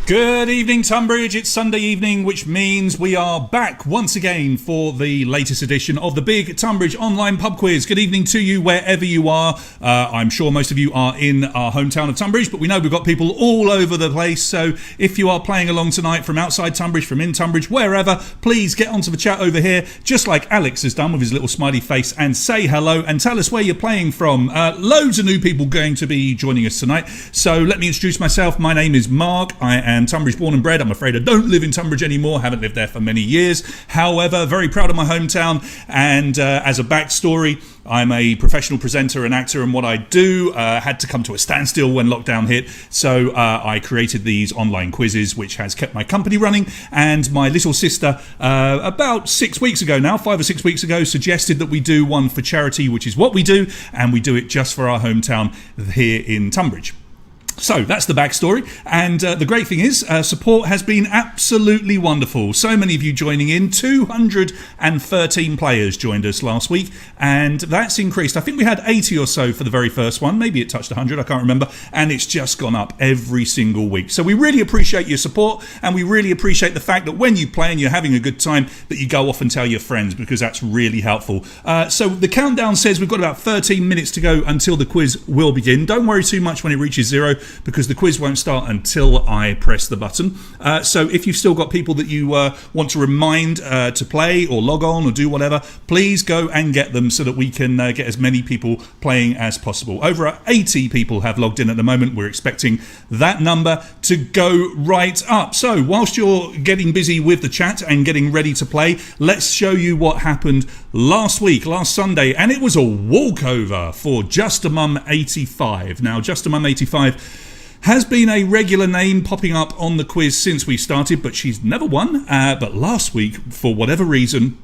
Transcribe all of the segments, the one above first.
Good evening, Tonbridge. It's Sunday evening, which means we are back once again for the latest edition of the big Tonbridge online pub quiz. Good evening to you wherever you are. I'm sure most of you are in our hometown of Tonbridge, but we know we've got people all over the place. So if you are playing along tonight from outside Tonbridge, from in Tonbridge, wherever, please get onto the chat over here, just like Alex has done with his little smiley face, and say hello and tell us where you're playing from. Loads of new people going to be joining us tonight. So let me introduce myself. My name is Mark. I am Tonbridge born and bred. I'm afraid I don't live in Tonbridge anymore, haven't lived there for many years. However, very proud of my hometown, and as a backstory, I'm a professional presenter and actor, and what I do had to come to a standstill when lockdown hit, so I created these online quizzes, which has kept my company running. And my little sister, about 6 weeks ago now, 5 or 6 weeks ago, suggested that we do one for charity, which is what we do, and we do it just for our hometown here in Tonbridge. So that's the backstory, and the great thing is support has been absolutely wonderful. So many of you joining in. 213 players joined us last week, and that's increased. I think we had 80 or so for the very first one. Maybe it touched 100, I can't remember, and it's just gone up every single week. So we really appreciate your support, and we really appreciate the fact that when you play and you're having a good time, that you go off and tell your friends, because that's really helpful. So the countdown says we've got about 13 minutes to go until the quiz will begin. Don't worry too much when it reaches 0, because the quiz won't start until I press the button. So if you've still got people that you want to remind to play or log on or do whatever, please go and get them so that we can get as many people playing as possible. Over 80 people have logged in at the moment. We're expecting that number to go right up. So whilst you're getting busy with the chat and getting ready to play, let's show you what happened last week, last Sunday, and it was a walkover for Just a Mum 85. Now, Just a Mum 85 has been a regular name popping up on the quiz since we started, but she's never won. But last week, for whatever reason,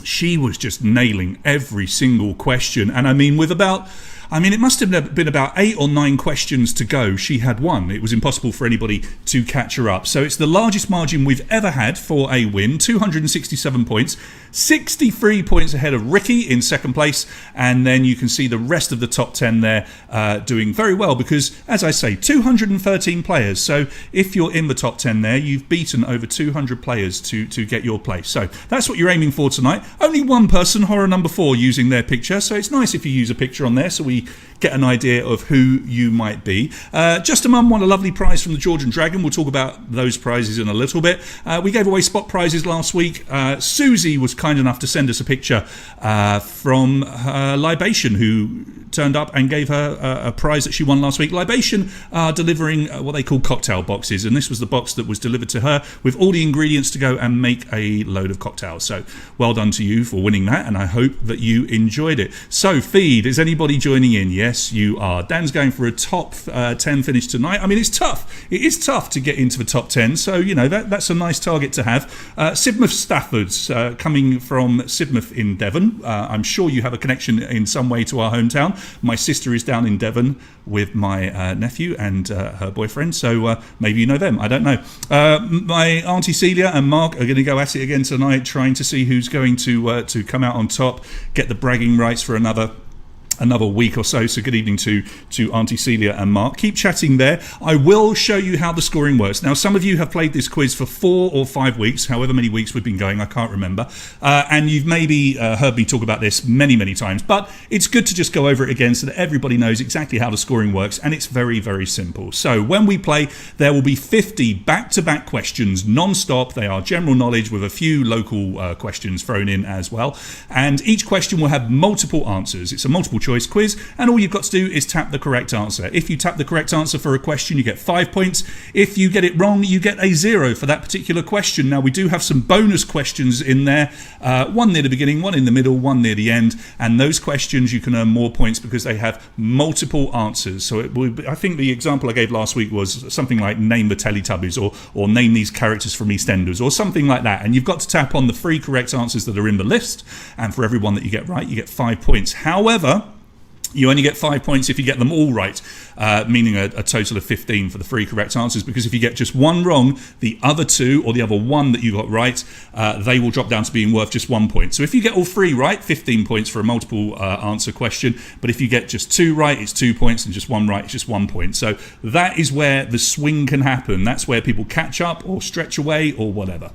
she was just nailing every single question. And I mean, it must have been about 8 or 9 questions to go. She had won. It was impossible for anybody to catch her up. So it's the largest margin we've ever had for a win, 267 points, 63 points ahead of Ricky in second place. And then you can see the rest of the top 10 there doing very well, because, as I say, 213 players. So if you're in the top 10 there, you've beaten over 200 players to get your place. So that's what you're aiming for tonight. Only one person, horror number 4, using their picture. So it's nice if you use a picture on there so we get an idea of who you might be. Just a Mum won a lovely prize from the Georgian Dragon. We'll talk about those prizes in a little bit. We gave away spot prizes last week. Susie was kind enough to send us a picture from her Libation, who turned up and gave her a prize that she won last week. Libation are delivering what they call cocktail boxes, and this was the box that was delivered to her with all the ingredients to go and make a load of cocktails. So well done to you for winning that, and I hope that you enjoyed it. So, feed, is anybody joining in? Yes, you are. Dan's going for a top 10 finish tonight. I mean, it's tough. It is tough to get into the top 10, so, you know, that's a nice target to have. Sidmouth Staffords, coming from Sidmouth in Devon. I'm sure you have a connection in some way to our hometown. My sister is down in Devon with my nephew and her boyfriend, so maybe you know them. I don't know. My Auntie Celia and Mark are going to go at it again tonight, trying to see who's going to come out on top, get the bragging rights for another week or so. So good evening to Auntie Celia and Mark. Keep chatting there. I will show you how the scoring works. Now, some of you have played this quiz for 4 or 5 weeks, however many weeks we've been going, I can't remember. And you've maybe heard me talk about this many, many times, but it's good to just go over it again so that everybody knows exactly how the scoring works, and it's very, very simple. So when we play, there will be 50 back-to-back questions, non-stop. They are general knowledge with a few local questions thrown in as well. And each question will have multiple answers. It's a multiple choice quiz, and all you've got to do is tap the correct answer. If you tap the correct answer for a question, you get 5 points. If you get it wrong, you get a 0 for that particular question. Now, we do have some bonus questions in there, one near the beginning, one in the middle, one near the end, and those questions you can earn more points because they have multiple answers. So I think the example I gave last week was something like name the Teletubbies, or name these characters from EastEnders, or something like that, and you've got to tap on the 3 correct answers that are in the list, and for every one that you get right, you get 5 points. However, You only get 5 points if you get them all right, meaning a total of 15 for the 3 correct answers, because if you get just one wrong, the other 2 or the other 1 that you got right, they will drop down to being worth just 1 point. So if you get all 3 right, 15 points for a multiple answer question, but if you get just 2 right, it's 2 points, and just 1 right, it's just 1 point. So that is where the swing can happen. That's where people catch up or stretch away or whatever.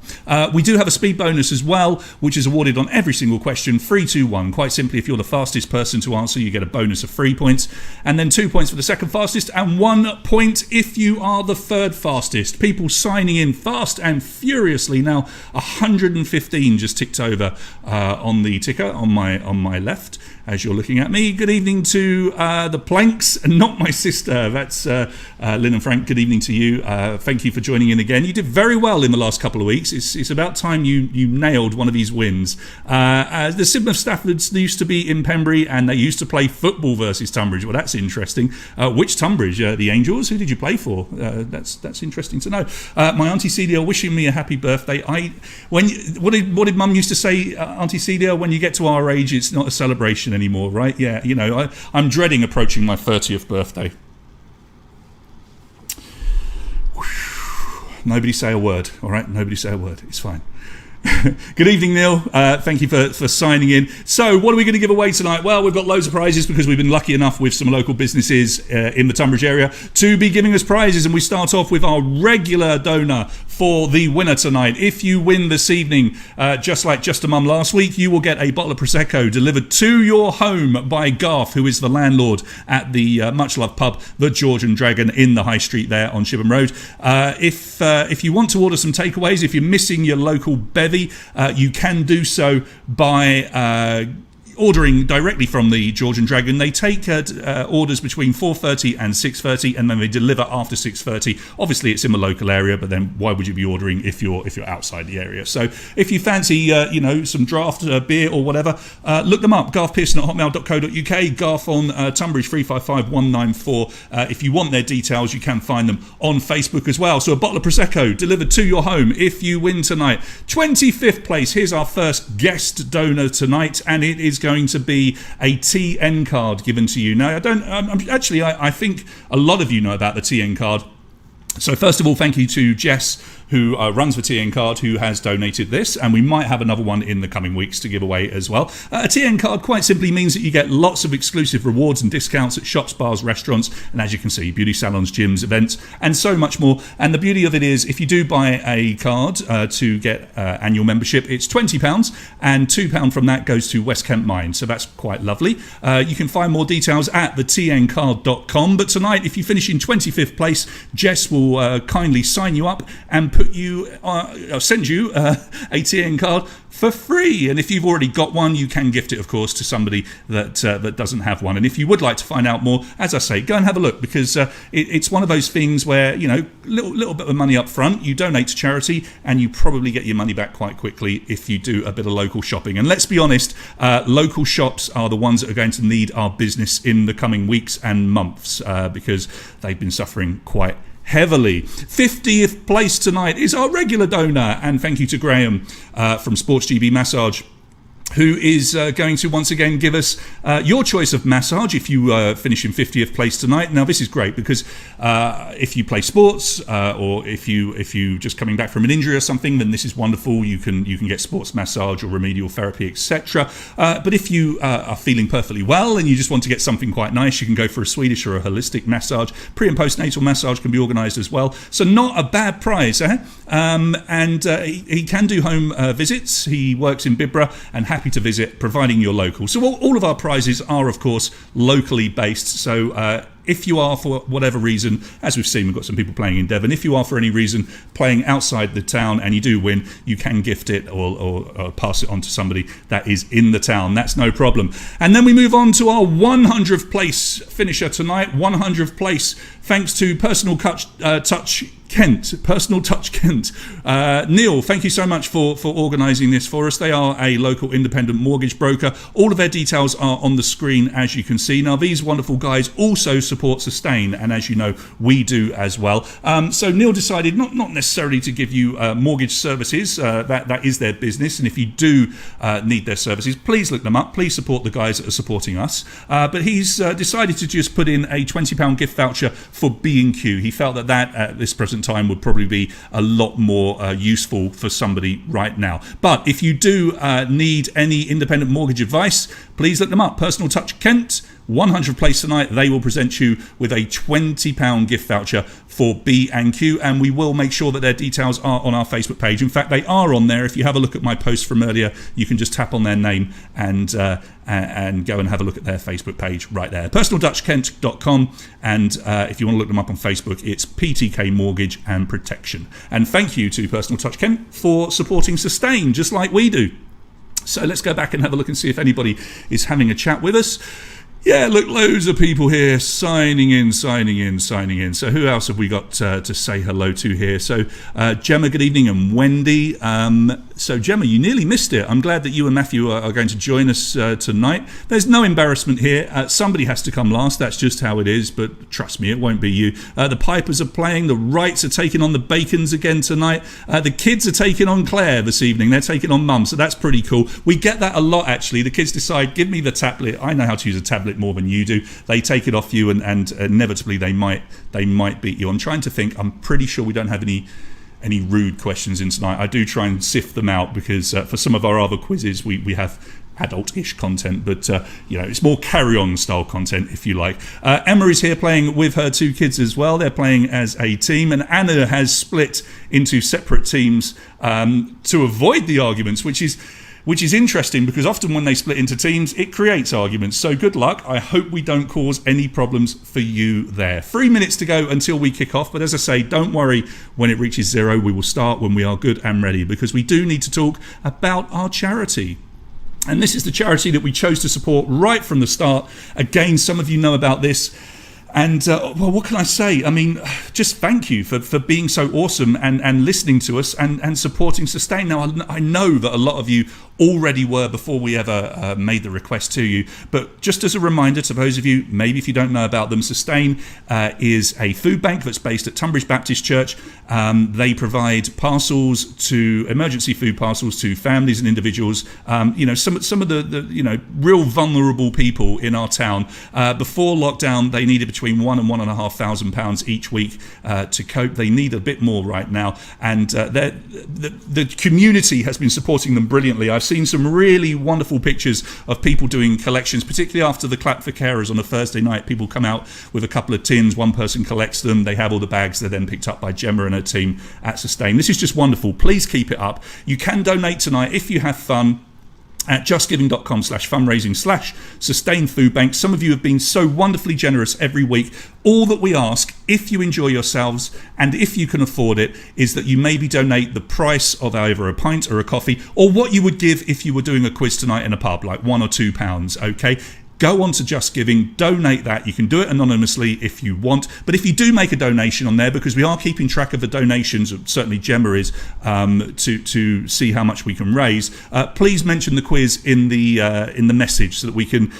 We do have a speed bonus as well, which is awarded on every single question, 3, 2, 1. Quite simply, if you're the fastest person to answer, you get a bonus of 3 points, and then 2 points for the second fastest, and 1 point if you are the third fastest. People signing in fast and furiously now. 115 just ticked over on the ticker on my left as you're looking at me. Good evening to the Planks, not my sister. That's Lynn and Frank. Good evening to you. Thank you for joining in again. You did very well in the last couple of weeks. It's about time you nailed one of these wins. The Sidmouth Staffords used to be in Pembury, and they used to play football versus Tonbridge. Well, that's interesting. Which Tonbridge? The Angels? Who did you play for? That's interesting to know. My Auntie Celia wishing me a happy birthday. What did Mum used to say, Auntie Celia? When you get to our age, it's not a celebration anymore, right? Yeah, I'm dreading approaching my 30th birthday. Nobody say a word, all right? Nobody say a word. It's fine. Good evening, Neil. Thank you for signing in. So what are we going to give away tonight? Well, we've got loads of prizes because we've been lucky enough with some local businesses in the Tonbridge area to be giving us prizes, and we start off with our regular donor for the winner tonight. If you win this evening, just like Just a Mum last week, you will get a bottle of Prosecco delivered to your home by Garth, who is the landlord at the much-loved pub, the George and Dragon, in the High Street there on Shibham Road. If you want to order some takeaways, if you're missing your local bevy, you can do so by ordering directly from the George and Dragon. They take orders between 4:30 and 6:30, and then they deliver after 6:30. Obviously, it's in the local area, but then why would you be ordering if you're outside the area? So if you fancy, some draft beer or whatever, look them up. garthpearson@hotmail.co.uk, Garth on Tonbridge 355194. If you want their details, you can find them on Facebook as well. So a bottle of Prosecco delivered to your home if you win tonight. 25th place. Here's our first guest donor tonight, and it is going to be a TN card given to you. Now, I think a lot of you know about the TN card. So first of all, thank you to Jess, who runs the TN card, who has donated this, and we might have another one in the coming weeks to give away as well. A TN card quite simply means that you get lots of exclusive rewards and discounts at shops, bars, restaurants, and as you can see, beauty salons, gyms, events, and so much more. And the beauty of it is, if you do buy a card to get annual membership, it's £20, and £2 from that goes to West Kent Mine, so that's quite lovely. You can find more details at thetncard.com, but tonight, if you finish in 25th place, Jess will kindly sign you up and send you a TN card for free. And if you've already got one, you can gift it, of course, to somebody that doesn't have one. And if you would like to find out more, as I say, go and have a look, because it's one of those things where, little bit of money up front, you donate to charity, and you probably get your money back quite quickly if you do a bit of local shopping. And let's be honest, local shops are the ones that are going to need our business in the coming weeks and months, because they've been suffering quite heavily. 50th place tonight is our regular donor, and thank you to Graham from Sports GB Massage, who is going to once again give us your choice of massage if you finish in 50th place tonight. Now, this is great because if you play sports or if you just coming back from an injury or something, then this is wonderful. You can get sports massage or remedial therapy, etc. But if you are feeling perfectly well and you just want to get something quite nice, you can go for a Swedish or a holistic massage. Pre and postnatal massage can be organised as well. So not a bad price, eh? And he can do home visits. He works in Bibra and happy to visit, providing you're local. So all of our prizes are, of course, locally based. So if you are, for whatever reason, as we've seen, we've got some people playing in Devon, if you are for any reason playing outside the town and you do win, you can gift it or pass it on to somebody that is in the town. That's no problem. And then we move on to our 100th place finisher tonight. 100th place, thanks to Personal Touch Kent, Personal Touch Kent. Neil, thank you so much for organising this for us. They are a local independent mortgage broker. All of their details are on the screen, as you can see. Now, these wonderful guys also support Sustain, and as you know, we do as well. So Neil decided not necessarily to give you mortgage services. That is their business, and if you do need their services, please look them up. Please support the guys that are supporting us. But he's decided to just put in a £20 gift voucher for B&Q. He felt that at this present time would probably be a lot more useful for somebody right now. But if you do need any independent mortgage advice, please look them up. Personal Touch Kent, 100 Place tonight. They will present you with a £20 gift voucher for B&Q, and we will make sure that their details are on our Facebook page. In fact, they are on there. If you have a look at my post from earlier, you can just tap on their name and go and have a look at their Facebook page right there. PersonalDutchKent.com, and if you want to look them up on Facebook, it's PTK Mortgage and Protection. And thank you to Personal Touch Kent for supporting Sustain, just like we do. So let's go back and have a look and see if anybody is having a chat with us. Yeah, look, loads of people here signing in. So who else have we got to say hello to here? So Gemma, good evening, and Wendy. So Gemma, you nearly missed it. I'm glad that you and Matthew are going to join us tonight. There's no embarrassment here. Somebody has to come last. That's just how it is. But trust me, it won't be you. The Pipers are playing. The Wrights are taking on the Bacons again tonight. The kids are taking on Claire this evening. They're taking on Mum. So that's pretty cool. We get that a lot, actually. The kids decide, give me the tablet. I know how to use a tablet more than you do. They take it off you, and inevitably they might beat you. I'm trying to think. I'm pretty sure we don't have any rude questions in tonight. I do try and sift them out because for some of our other quizzes we have adult-ish content, but it's more carry-on style content, if you like. Emma is here playing with her two kids as well. They're playing as a team, and Anna has split into separate teams to avoid the arguments, which is interesting because often when they split into teams, it creates arguments. So good luck. I hope we don't cause any problems for you there. 3 minutes to go until we kick off. But as I say, don't worry when it reaches 0. We will start when we are good and ready, because we do need to talk about our charity. And this is the charity that we chose to support right from the start. Again, some of you know about this. And, well, what can I say? I mean, just thank you for being so awesome and listening to us and supporting Sustain. Now, I know that a lot of you already were before we ever made the request to you. But just as a reminder to those of you, maybe if you don't know about them, Sustain is a food bank that's based at Tonbridge Baptist Church. They provide emergency food parcels to families and individuals. Some of the real vulnerable people in our town. Before lockdown, they needed between £1,000 and £1,500 each week to cope. They need a bit more right now, and the community has been supporting them brilliantly. I've seen some really wonderful pictures of people doing collections, particularly after the Clap for Carers on a Thursday night. People come out with a couple of tins, one person collects them, they have all the bags, they're then picked up by Gemma and her team at Sustain. This is just wonderful. Please keep it up. You can donate tonight if you have fun at justgiving.com/fundraising/Sustain Food Bank. Some of you have been so wonderfully generous every week. All that we ask, if you enjoy yourselves and if you can afford it, is that you maybe donate the price of either a pint or a coffee, or what you would give if you were doing a quiz tonight in a pub, like £1 or £2, okay? Go on to Just Giving, donate that. You can do it anonymously if you want. But if you do make a donation on there, because we are keeping track of the donations, certainly Gemma is, to see how much we can raise, please mention the quiz in the message so that we can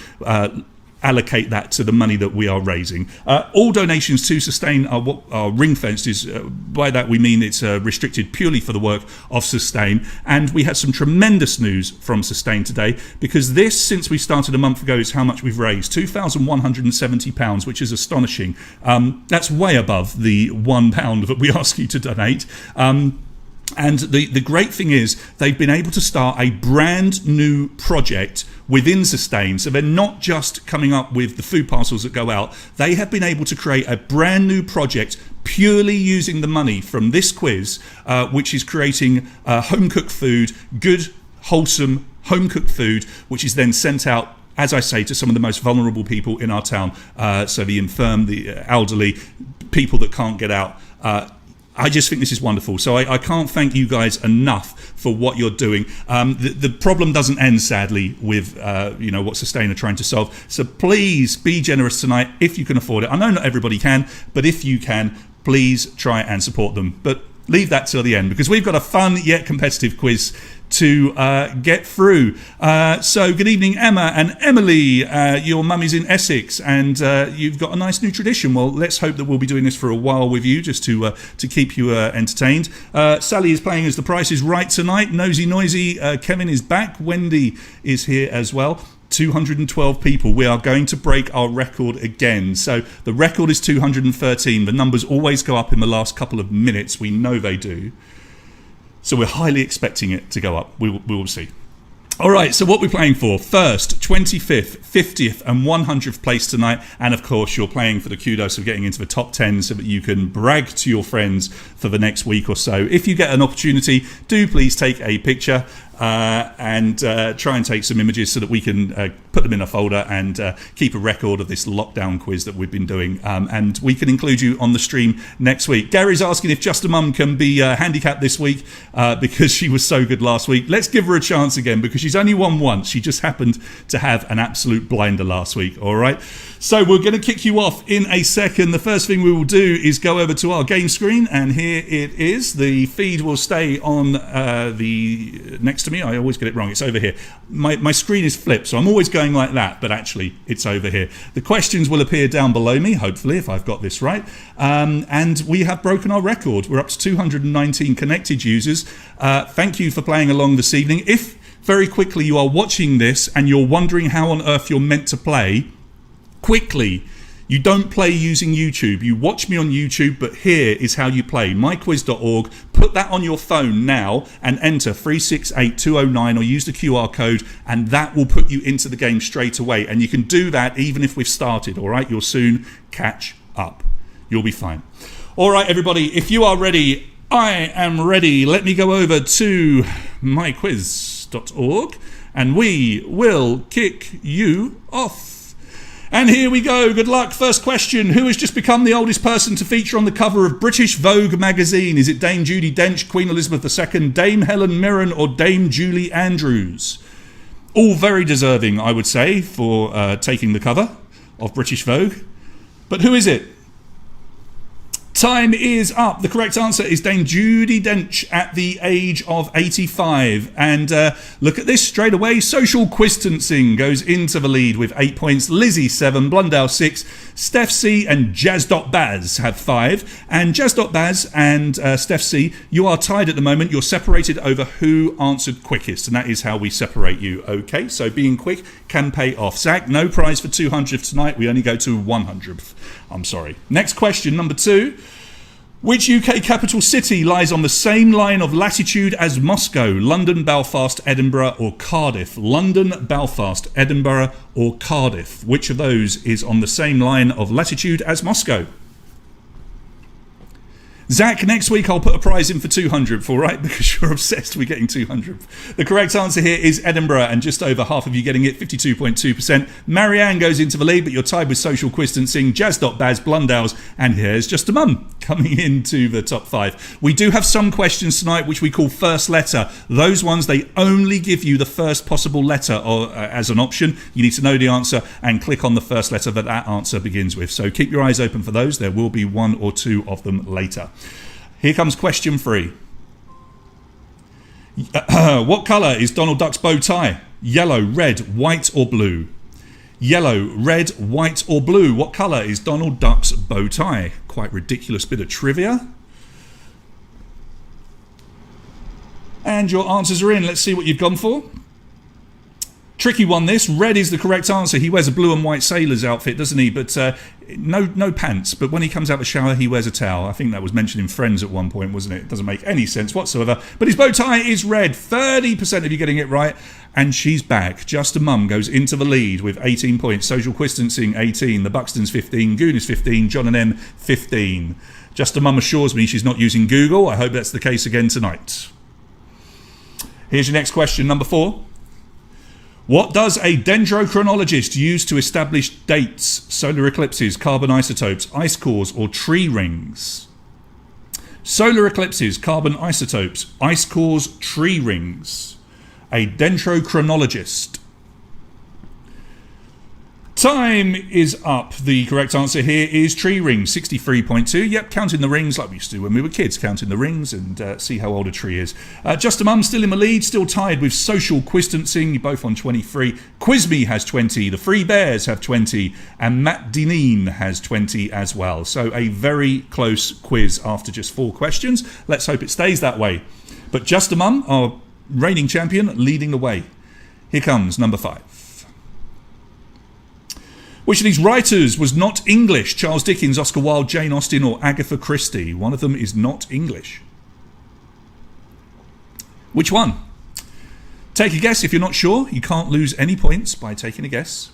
allocate that to the money that we are raising. All donations to Sustain are ring-fenced. By that we mean it's restricted purely for the work of Sustain. And we had some tremendous news from Sustain today, because this, since we started a month ago, is how much we've raised. £2,170, which is astonishing. That's way above the £1 that we ask you to donate. And the great thing is they've been able to start a brand new project within Sustain. So they're not just coming up with the food parcels that go out. They have been able to create a brand new project purely using the money from this quiz, which is creating home-cooked food, good, wholesome home-cooked food, which is then sent out, as I say, to some of the most vulnerable people in our town. So the infirm, the elderly, people that can't get out. I just think this is wonderful. So I can't thank you guys enough for what you're doing. The problem doesn't end, sadly, with what Sustain are trying to solve. So please be generous tonight if you can afford it. I know not everybody can, but if you can, please try and support them. But leave that till the end, because we've got a fun yet competitive quiz to get through. So good evening, Emma and Emily. Your mummy's in Essex, and you've got a nice new tradition. Well, let's hope that we'll be doing this for a while with you, just to keep you entertained. Sally is playing as The Price is Right tonight. Nosy Noisy, Kevin is back. Wendy is here as well. 212 people. We are going to break our record again. So the record is 213. The numbers always go up in the last couple of minutes. We know they do. So we're highly expecting it to go up. We will see. All right, so what we're playing for? First, 25th, 50th and 100th place tonight. And of course, you're playing for the kudos of getting into the top 10 so that you can brag to your friends for the next week or so. If you get an opportunity, do please take a picture and try and take some images so that we can put them in a folder and keep a record of this lockdown quiz that we've been doing. And we can include you on the stream next week. Gary's asking if Just a Mum can be handicapped this week because she was so good last week. Let's give her a chance again, because she's only won once. She just happened to have an absolute blinder last week. All right. So we're going to kick you off in a second. The first thing we will do is go over to our game screen, and here it is. The feed will stay on the next to me. I always get it wrong. It's over here. My screen is flipped, so I'm always going like that, but actually it's over here. The questions will appear down below me, hopefully, if I've got this right. And we have broken our record. We're up to 219 connected users. Thank you for playing along this evening. If very quickly you are watching this and you're wondering how on earth you're meant to play, quickly, you don't play using YouTube. You watch me on YouTube, but here is how you play. myquiz.org. Put that on your phone now and enter 368209 or use the QR code, and that will put you into the game straight away. And you can do that even if we've started, all right? You'll soon catch up. You'll be fine. All right, everybody, if you are ready, I am ready. Let me go over to myquiz.org and we will kick you off. And here we go. Good luck. First question. Who has just become the oldest person to feature on the cover of British Vogue magazine? Is it Dame Judi Dench, Queen Elizabeth II, Dame Helen Mirren, or Dame Julie Andrews? All very deserving, I would say, for taking the cover of British Vogue. But who is it? Time is up. The correct answer is Dame Judi Dench at the age of 85. And look at this straight away. Social Quistancing goes into the lead with 8 points. Lizzie 7, Blundell 6, Steph C and Jazz.Baz have 5. And Jazz.Baz and Steph C, you are tied at the moment. You're separated over who answered quickest, and that is how we separate you. Okay, so being quick can pay off. Zach, no prize for 200th tonight. We only go to 100th. I'm sorry. Next question, number 2. Which UK capital city lies on the same line of latitude as Moscow? London, Belfast, Edinburgh or Cardiff? London, Belfast, Edinburgh or Cardiff? Which of those is on the same line of latitude as Moscow? Zach, next week I'll put a prize in for 200th, all right? Because you're obsessed with getting 200th. The correct answer here is Edinburgh, and just over half of you getting it, 52.2%. Marianne goes into the lead, but you're tied with Social Quistancing, Jazz.Baz, Blundell's, and here's Just a Mum coming into the top 5. We do have some questions tonight which we call first letter. Those ones, they only give you the first possible letter or, as an option. You need to know the answer and click on the first letter that that answer begins with. So keep your eyes open for those. There will be 1 or 2 of them later. Here comes question 3. What colour is Donald Duck's bow tie? Yellow, red, white or blue? Yellow, red, white or blue? What colour is Donald Duck's bow tie? Quite ridiculous bit of trivia. And your answers are in. Let's see what you've gone for. Tricky one this. Red is the correct answer. He wears a blue and white sailor's outfit, doesn't he? But no pants. But when he comes out of the shower, he wears a towel. I think that was mentioned in Friends at one point, wasn't it? It doesn't make any sense whatsoever. But his bow tie is red. 30% of you getting it right. And she's back. Just a Mum goes into the lead with 18 points. Social Quistancing, 18. The Buxtons, 15. Goon is 15. John and M, 15. Just a Mum assures me she's not using Google. I hope that's the case again tonight. Here's your next question, number 4. What does a dendrochronologist use to establish dates, solar eclipses, carbon isotopes, ice cores, or tree rings? Solar eclipses, carbon isotopes, ice cores, tree rings. A dendrochronologist. Time is up. The correct answer here is tree rings, 63.2. Yep, counting the rings like we used to do when we were kids, counting the rings and see how old a tree is. Just a Mum still in the lead, still tied with social quistancing. You're both on 23. Quiz Me has 20. The Free Bears have 20. And Matt Dineen has 20 as well. So a very close quiz after just 4 questions. Let's hope it stays that way. But Just a Mum, our reigning champion, leading the way. Here comes number 5. Which of these writers was not English? Charles Dickens, Oscar Wilde, Jane Austen or Agatha Christie? One of them is not English. Which one? Take a guess if you're not sure. You can't lose any points by taking a guess.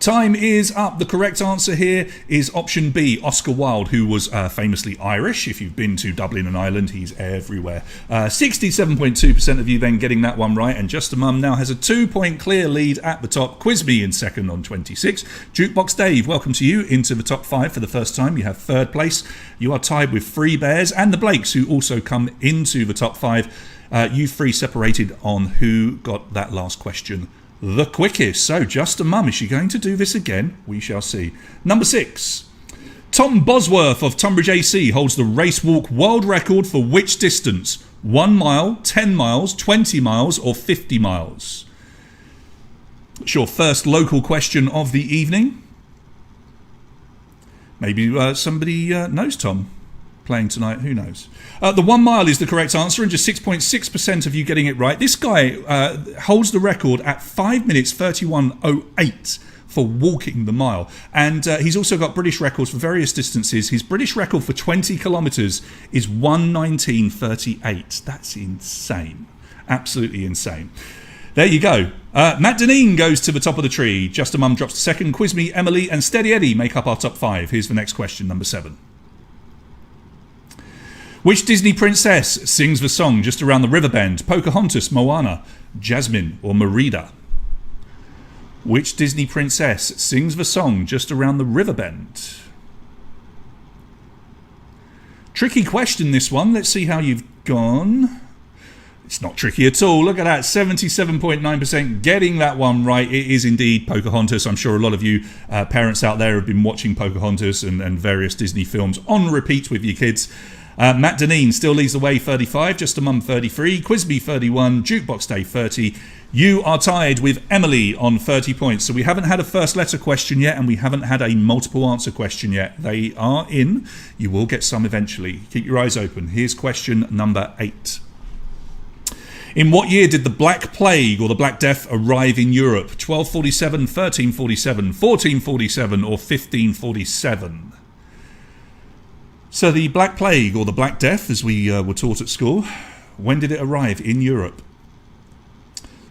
Time is up. The correct answer here is option B, Oscar Wilde, who was famously Irish. If you've been to Dublin and Ireland, he's everywhere. 67.2% of you then getting that one right. And Just a Mum now has a 2-point clear lead at the top. Quiz Me in second on 26. Jukebox Dave, welcome to you into the top 5 for the first time. You have third place. You are tied with Free Bears and the Blakes, who also come into the top 5. You three separated on who got that last question the quickest. So, Just a Mum, is she going to do this again? We shall see. Number 6. Tom Bosworth of Tonbridge AC holds the race walk world record for which distance? 1 mile, 10 miles, 20 miles or 50 miles? It's your first local question of the evening. Maybe somebody knows Tom playing tonight, who knows. The 1 mile is the correct answer and just 6.6% of you getting it right. This guy holds the record at 5 minutes 31.08 for walking the mile, and he's also got British records for various distances. His British record for 20 kilometres is 1:19:38. That's insane, absolutely insane. There you go. Matt Dineen goes to the top of the tree. Just a Mum drops to second. Quiz Me, Emily and Steady Eddie make up our top 5. Here's the next question, number 7. Which Disney princess sings the song Just Around the Riverbend? Pocahontas, Moana, Jasmine or Merida? Which Disney princess sings the song Just Around the Riverbend? Tricky question, this one. Let's see how you've gone. It's not tricky at all. Look at that, 77.9% getting that one right. It is indeed Pocahontas. I'm sure a lot of you parents out there have been watching Pocahontas and various Disney films on repeat with your kids. Matt Dineen still leads the way, 35. Just a Mum, 33. Quiz Me, 31. Jukebox Day, 30. You are tied with Emily on 30 points. So we haven't had a first letter question yet, and we haven't had a multiple answer question yet. They are in. You will get some eventually. Keep your eyes open. Here's question number 8. In what year did the Black Plague or the Black Death arrive in Europe? 1247, 1347, 1447 or 1547? So the Black Plague or the Black Death, as we were taught at school, when did it arrive in Europe?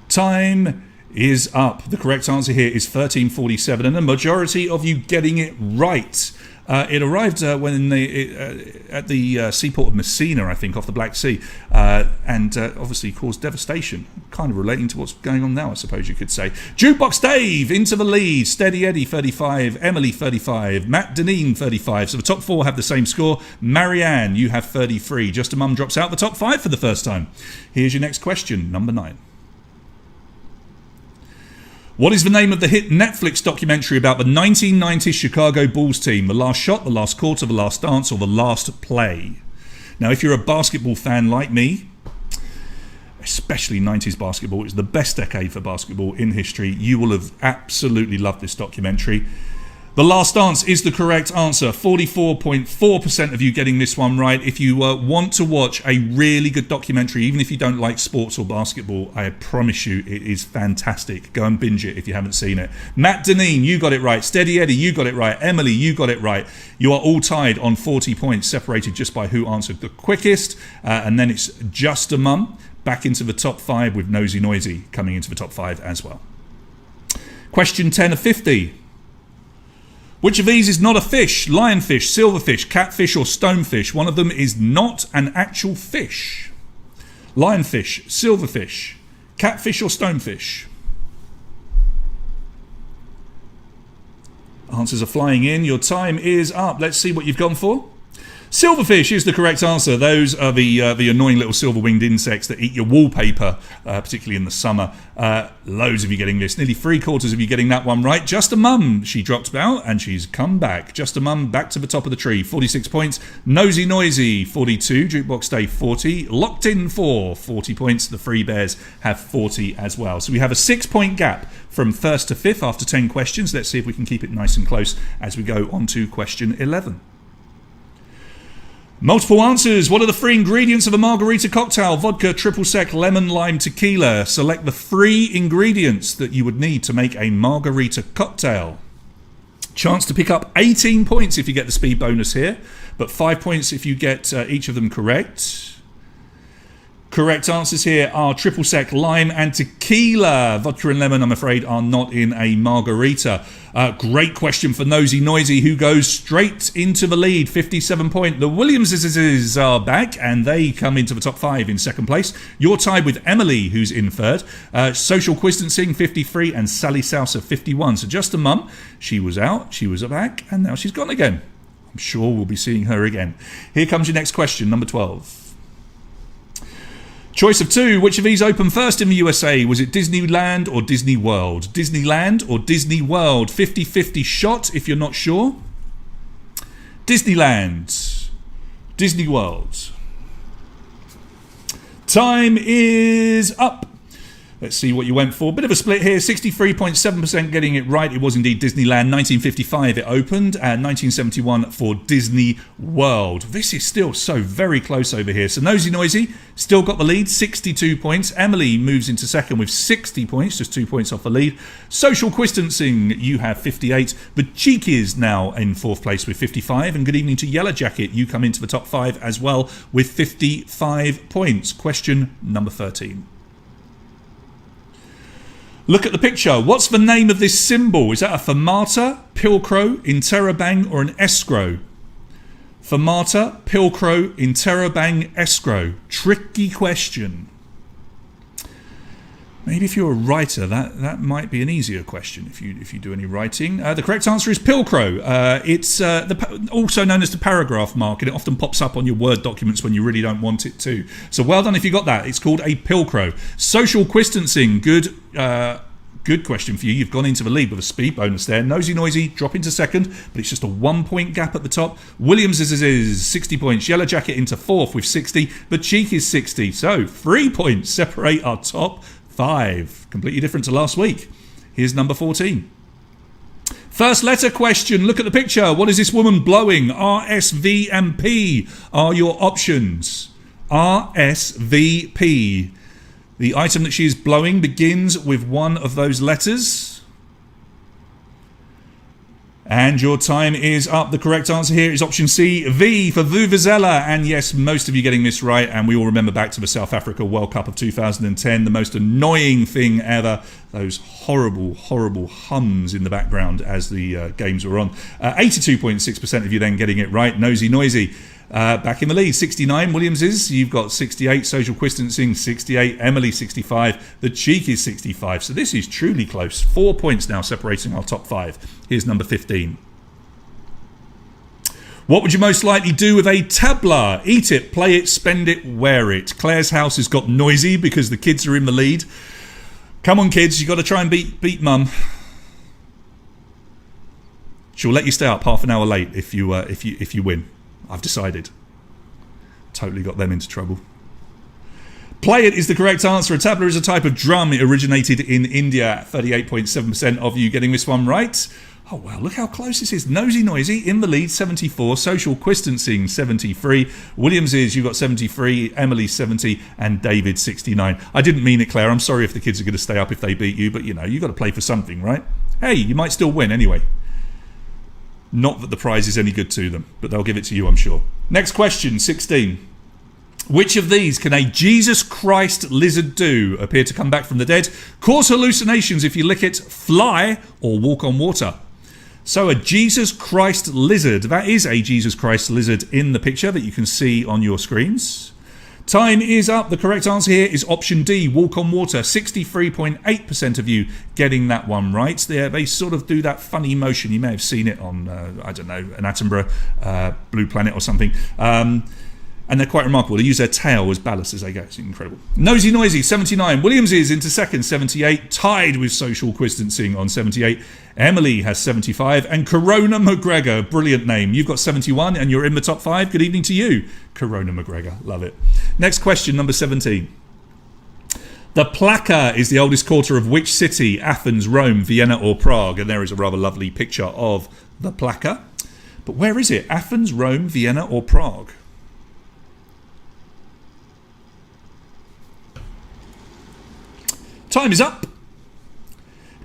Time is up. The correct answer here is 1347, and a majority of you getting it right. It arrived when at the seaport of Messina, I think, off the Black Sea, and obviously caused devastation. Kind of relating to what's going on now, I suppose you could say. Jukebox Dave into the lead. Steady Eddie, 35. Emily, 35. Matt Dineen, 35. So the top 4 have the same score. Marianne, you have 33. Just a Mum drops out the top 5 for the first time. Here's your next question, number 9. What is the name of the hit Netflix documentary about the 1990s Chicago Bulls team? The Last Shot, The Last Quarter, The Last Dance, or The Last Play? Now, if you're a basketball fan like me, especially 90s basketball, it's the best decade for basketball in history. You will have absolutely loved this documentary. The Last Dance is the correct answer. 44.4% of you getting this one right. If you want to watch a really good documentary, even if you don't like sports or basketball, I promise you it is fantastic. Go and binge it if you haven't seen it. Matt Dineen, you got it right. Steady Eddie, you got it right. Emily, you got it right. You are all tied on 40 points, separated just by who answered the quickest. And then it's Just a Mum back into the top 5 with Nosy Noisy coming into the top 5 as well. Question 10 of 50. Which of these is not a fish? Lionfish, silverfish, catfish or stonefish? One of them is not an actual fish. Lionfish, silverfish, catfish or stonefish? Answers are flying in. Your time is up. Let's see what you've gone for. Silverfish is the correct answer. Those are the annoying little silver-winged insects that eat your wallpaper, particularly in the summer. Loads of you getting this. Nearly 3/4 of you getting that one right. Just a Mum. She dropped out and she's come back. Just a Mum back to the top of the tree. 46 points. Nosy Noisy, 42. Jukebox Day, 40. Locked in 40 points. The Free Bears have 40 as well. So we have a 6-point gap from first to fifth after 10 questions. Let's see if we can keep it nice and close as we go on to question 11. Multiple answers. What are the 3 ingredients of a margarita cocktail? Vodka, triple sec, lemon, lime, tequila. Select the 3 ingredients that you would need to make a margarita cocktail. Chance to pick up 18 points if you get the speed bonus here, but 5 points if you get each of them correct. Correct answers here are triple sec, lime and tequila. Vodka and lemon, I'm afraid, are not in a margarita. Great question for Nosy Noisy, who goes straight into the lead, 57 point. The Williamses are back, and they come into the top 5 in second place. You're tied with Emily, who's in third. Social Quistancing, 53, and Sally Sousa, 51. So just a Mum. She was out, she was back, and now she's gone again. I'm sure we'll be seeing her again. Here comes your next question, number 12. Choice of 2. Which of these opened first in the USA? Was it Disneyland or Disney World? Disneyland or Disney World? 50-50 shot if you're not sure. Disneyland. Disney World. Time is up. Let's see what you went for. Bit of a split here. 63.7% getting it right. It was indeed Disneyland. 1955 it opened, and 1971 for Disney World. This is still so very close over here. So Nosy Noisy still got the lead, 62 points. Emily moves into second with 60 points, just 2 points off the lead. Social Quistancing, you have 58. The Cheekies now in fourth place with 55. And good evening to Yellow Jacket. You come into the top 5 as well with 55 points. Question number 13. Look at the picture. What's the name of this symbol? Is that a fermata, pilcrow, interrobang, or an escrow? Fermata, pilcrow, interrobang, escrow. Tricky question. Maybe if you're a writer, that might be an easier question if you do any writing. The correct answer is pilcrow. It's also known as the paragraph mark, and it often pops up on your Word documents when you really don't want it to. So well done if you got that. It's called a pilcrow. Social Quistancing, good question for you. You've gone into the lead with a speed bonus there. Nosy Noisy drop into second, but it's just a 1-point gap at the top. Williams is 60 points. Yellow Jacket into fourth with 60. The Cheek is 60. So 3 points separate our top 5. Completely different to last week. Here's number 14. First letter question. Look at the picture. What is this woman blowing? R, S, V, and P are your options. R, S, V, P. The item that she is blowing begins with one of those letters. And your time is up. The correct answer here is option C, V for Vuvuzela. And yes, most of you getting this right. And we all remember back to the South Africa World Cup of 2010. The most annoying thing ever. Those horrible, horrible hums in the background as the games were on. 82.6% of you then getting it right. Nosy Noisy. Back in the lead, 69 Williams is. You've got 68. Social Quistancing, 68. Emily, 65. The Cheek is 65. So this is truly close. 4 points now separating our top 5. Here's number 15. What would you most likely do with a tabla? Eat it, play it, spend it, wear it. Claire's house has got noisy because the kids are in the lead. Come on, kids, you've got to try and beat Mum. She'll let you stay up half an hour late if you win. I've decided. Totally got them into trouble. Play it is the correct answer. A tabla is a type of drum. It originated in India. 38.7% of you getting this one right. Oh, wow, look how close this is. Nosy Noisy in the lead, 74. Social Quistancing, 73. Williams is, you've got 73. Emily, 70. And David, 69. I didn't mean it, Claire. I'm sorry if the kids are going to stay up if they beat you. But, you know, you've got to play for something, right? Hey, you might still win anyway. Not that the prize is any good to them, but they'll give it to you, I'm sure. Next question, 16. Which of these can a Jesus Christ lizard do? Appear to come back from the dead, cause hallucinations if you lick it, fly, or walk on water? So a Jesus Christ lizard. That is a Jesus Christ lizard in the picture that you can see on your screens. Time is up. The correct answer here is option D, Walk on Water. 63.8% of you getting that one right. They sort of do that funny motion. You may have seen it on, I don't know, an Attenborough, Blue Planet or something. And they're quite remarkable. They use their tail as ballast as they go. It's incredible. Nosy Noisy, 79. Williams is into second, 78. Tied with Social Distancing on 78. Emily has 75. And Kroner McGregor, brilliant name. You've got 71 and you're in the top 5. Good evening to you, Kroner McGregor. Love it. Next question, number 17. The Plaka is the oldest quarter of which city? Athens, Rome, Vienna or Prague? And there is a rather lovely picture of the Plaka. But where is it? Athens, Rome, Vienna or Prague? Time is up.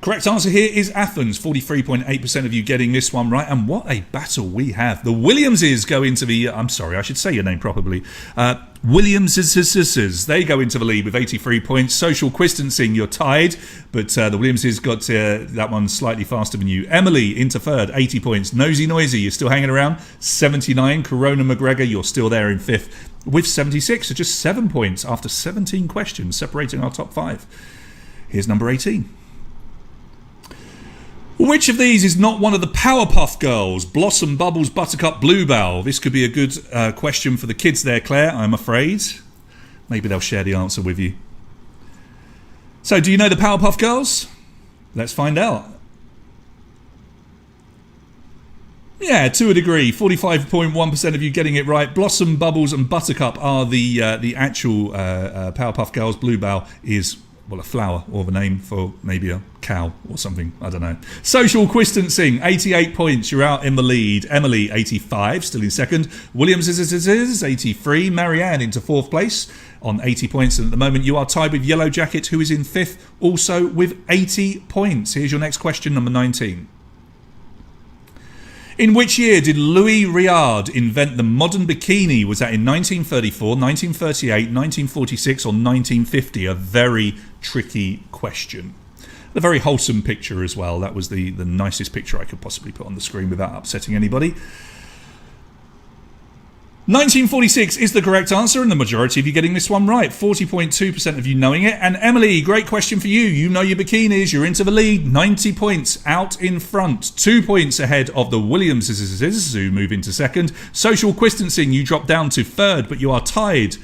Correct answer here is Athens. 43.8% of you getting this one right. And what a battle we have. The Williamses go into the... I'm sorry, I should say your name properly. Williamses. They go into the lead with 83 points. Social Distancing, you're tied. But the Williamses got that one slightly faster than you. Emily into third, 80 points. Nosy Noisy, you're still hanging around. 79. Kroner McGregor, you're still there in fifth with 76. So just 7 points after 17 questions separating our top 5. Here's number 18. Which of these is not one of the Powerpuff Girls? Blossom, Bubbles, Buttercup, Bluebell. This could be a good question for the kids there, Claire, I'm afraid. Maybe they'll share the answer with you. So, do you know the Powerpuff Girls? Let's find out. Yeah, to a degree. 45.1% of you getting it right. Blossom, Bubbles and Buttercup are the actual Powerpuff Girls. Bluebell is... well, a flower or the name for maybe a cow or something. I don't know. Social Distancing, 88 points. You're out in the lead. Emily, 85, still in second. Williams is 83. Marianne into fourth place on 80 points. And at the moment, you are tied with Yellow Jacket, who is in fifth, also with 80 points. Here's your next question, number 19. In which year did Louis Riard invent the modern bikini? Was that in 1934, 1938, 1946 or 1950? A very tricky question. A very wholesome picture as well. That was the nicest picture I could possibly put on the screen without upsetting anybody. 1946 is the correct answer, and the majority of you getting this one right. 40.2% of you knowing it. And Emily, great question for you. You know your bikinis. You're into the lead. 90 points out in front. 2 points ahead of the Williamses, who move into second. Social Distancing, you drop down to third, but you are tied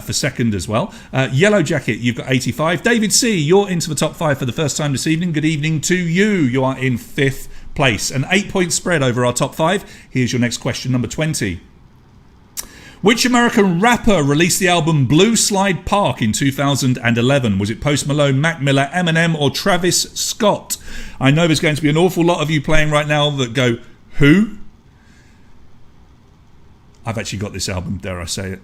for second as well. Yellow Jacket, you've got 85. David C., you're into the top 5 for the first time this evening. Good evening to you. You are in fifth place. An 8-point spread over our top 5. Here's your next question, number 20. Which American rapper released the album Blue Slide Park in 2011? Was it Post Malone, Mac Miller, Eminem or Travis Scott? I know there's going to be an awful lot of you playing right now that go, who? I've actually got this album, dare I say it.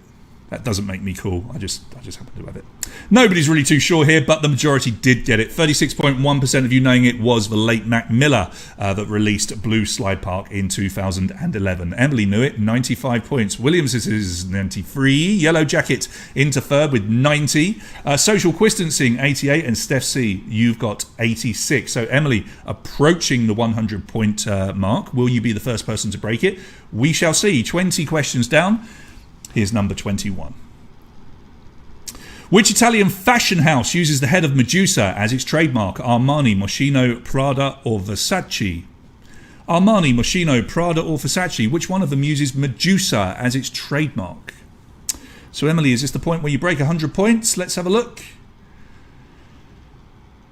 That doesn't make me cool. I just happen to have it. Nobody's really too sure here, but the majority did get it. 36.1% of you knowing it was the late Mac Miller that released Blue Slide Park in 2011. Emily knew it, 95 points. Williams is 93. Yellow Jacket into third with 90. Social Distancing, 88. And Steph C., you've got 86. So Emily approaching the 100-point mark. Will you be the first person to break it? We shall see. 20 questions down. Here's number 21. Which Italian fashion house uses the head of Medusa as its trademark? Armani, Moschino, Prada or Versace? Armani, Moschino, Prada or Versace? Which one of them uses Medusa as its trademark? So Emily, is this the point where you break 100 points? Let's have a look.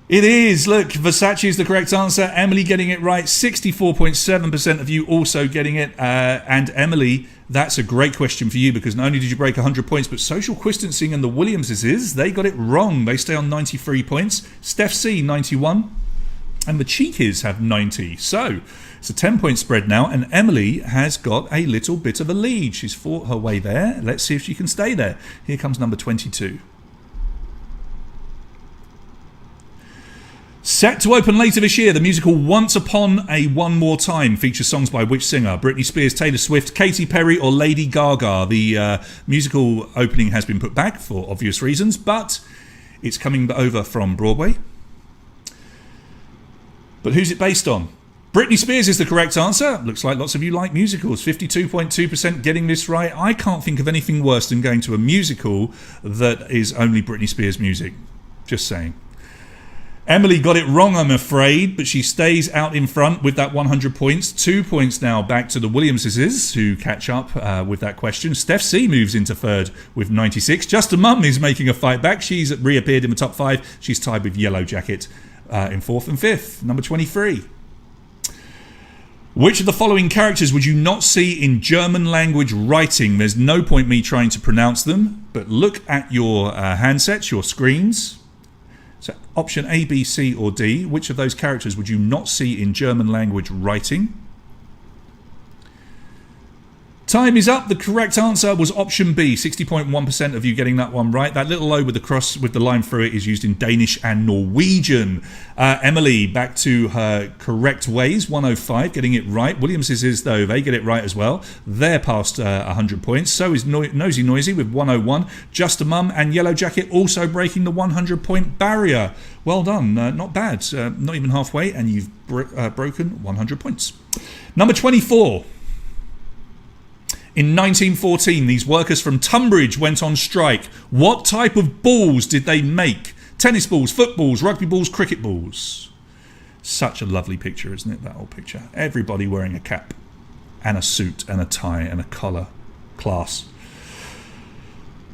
It is. Look, Versace is the correct answer. Emily getting it right. 64.7% of you also getting it. And Emily, that's a great question for you because not only did you break 100 points, but Social Distancing and the Williamses, they got it wrong. They stay on 93 points. Steph C, 91. And the Cheekies have 90. So it's a 10-point spread now. And Emily has got a little bit of a lead. She's fought her way there. Let's see if she can stay there. Here comes number 22. Set to open later this year, the musical Once Upon a One More Time features songs by which singer? Britney Spears, Taylor Swift, Katy Perry or Lady Gaga? The musical opening has been put back for obvious reasons, but it's coming over from Broadway. But who's it based on? Britney Spears is the correct answer. Looks like lots of you like musicals. 52.2% getting this right. I can't think of anything worse than going to a musical that is only Britney Spears music. Just saying. Emily got it wrong, I'm afraid, but she stays out in front with that 100 points. 2 points now back to the Williamses, who catch up with that question. Steph C moves into third with 96. Just a Mum is making a fight back. She's reappeared in the top 5. She's tied with Yellow Jacket in 4th and 5th. Number 23. Which of the following characters would you not see in German language writing? There's no point me trying to pronounce them, but look at your handsets, your screens. So option A, B, C or D. Which of those characters would you not see in German language writing? Time is up. The correct answer was option B. 60.1% of you getting that one right. That little O with the cross with the line through it is used in Danish and Norwegian. Emily, back to her correct ways. 105, getting it right. Williams is, though, they get it right as well. They're past 100 points. So is Nosy Noisy with 101. Just a Mum and Yellow Jacket also breaking the 100-point barrier. Well done. Not bad. Not even halfway, and you've broken 100 points. Number 24. In 1914, these workers from Tonbridge went on strike. What type of balls did they make? Tennis balls, footballs, rugby balls, cricket balls. Such a lovely picture, isn't it, that old picture? Everybody wearing a cap and a suit and a tie and a collar. Class.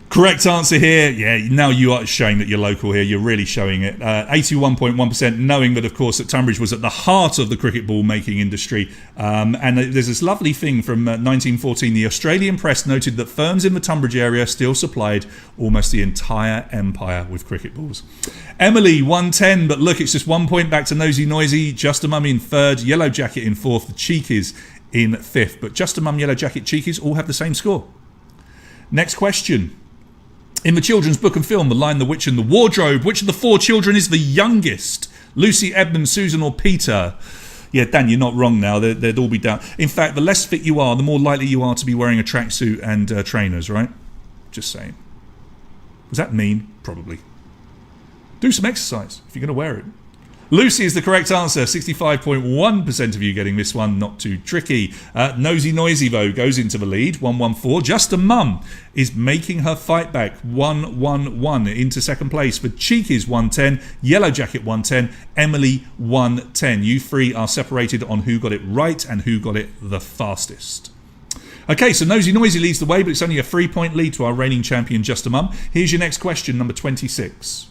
Correct answer here. Yeah, now you are showing that you're local here. You're really showing it. 81.1%, knowing that, of course, that Tonbridge was at the heart of the cricket ball making industry. And there's this lovely thing from 1914. The Australian press noted that firms in the Tonbridge area still supplied almost the entire empire with cricket balls. Emily, 110, but look, it's just 1 point back to Nosy Noisy. Just a Mum in third, Yellow Jacket in fourth, the Cheekies in fifth. But Just a Mum, Yellow Jacket, Cheekies all have the same score. Next question. In the children's book and film, The Lion, the Witch and the Wardrobe, which of the 4 children is the youngest? Lucy, Edmund, Susan or Peter? Yeah, Dan, you're not wrong now. They'd all be down. In fact, the less fit you are, the more likely you are to be wearing a tracksuit and trainers, right? Just saying. Was that mean? Probably. Do some exercise if you're going to wear it. Lucy is the correct answer. 65.1% of you getting this one. Not too tricky. Nosy Noisy, though, goes into the lead. 114. Just a Mum is making her fight back. 111 into second place. For Cheekies, 110. Yellow Jacket, 110. Emily, 110. You three are separated on who got it right and who got it the fastest. Okay, so Nosy Noisy leads the way, but it's only a 3-point lead to our reigning champion, Just a Mum. Here's your next question, number 26.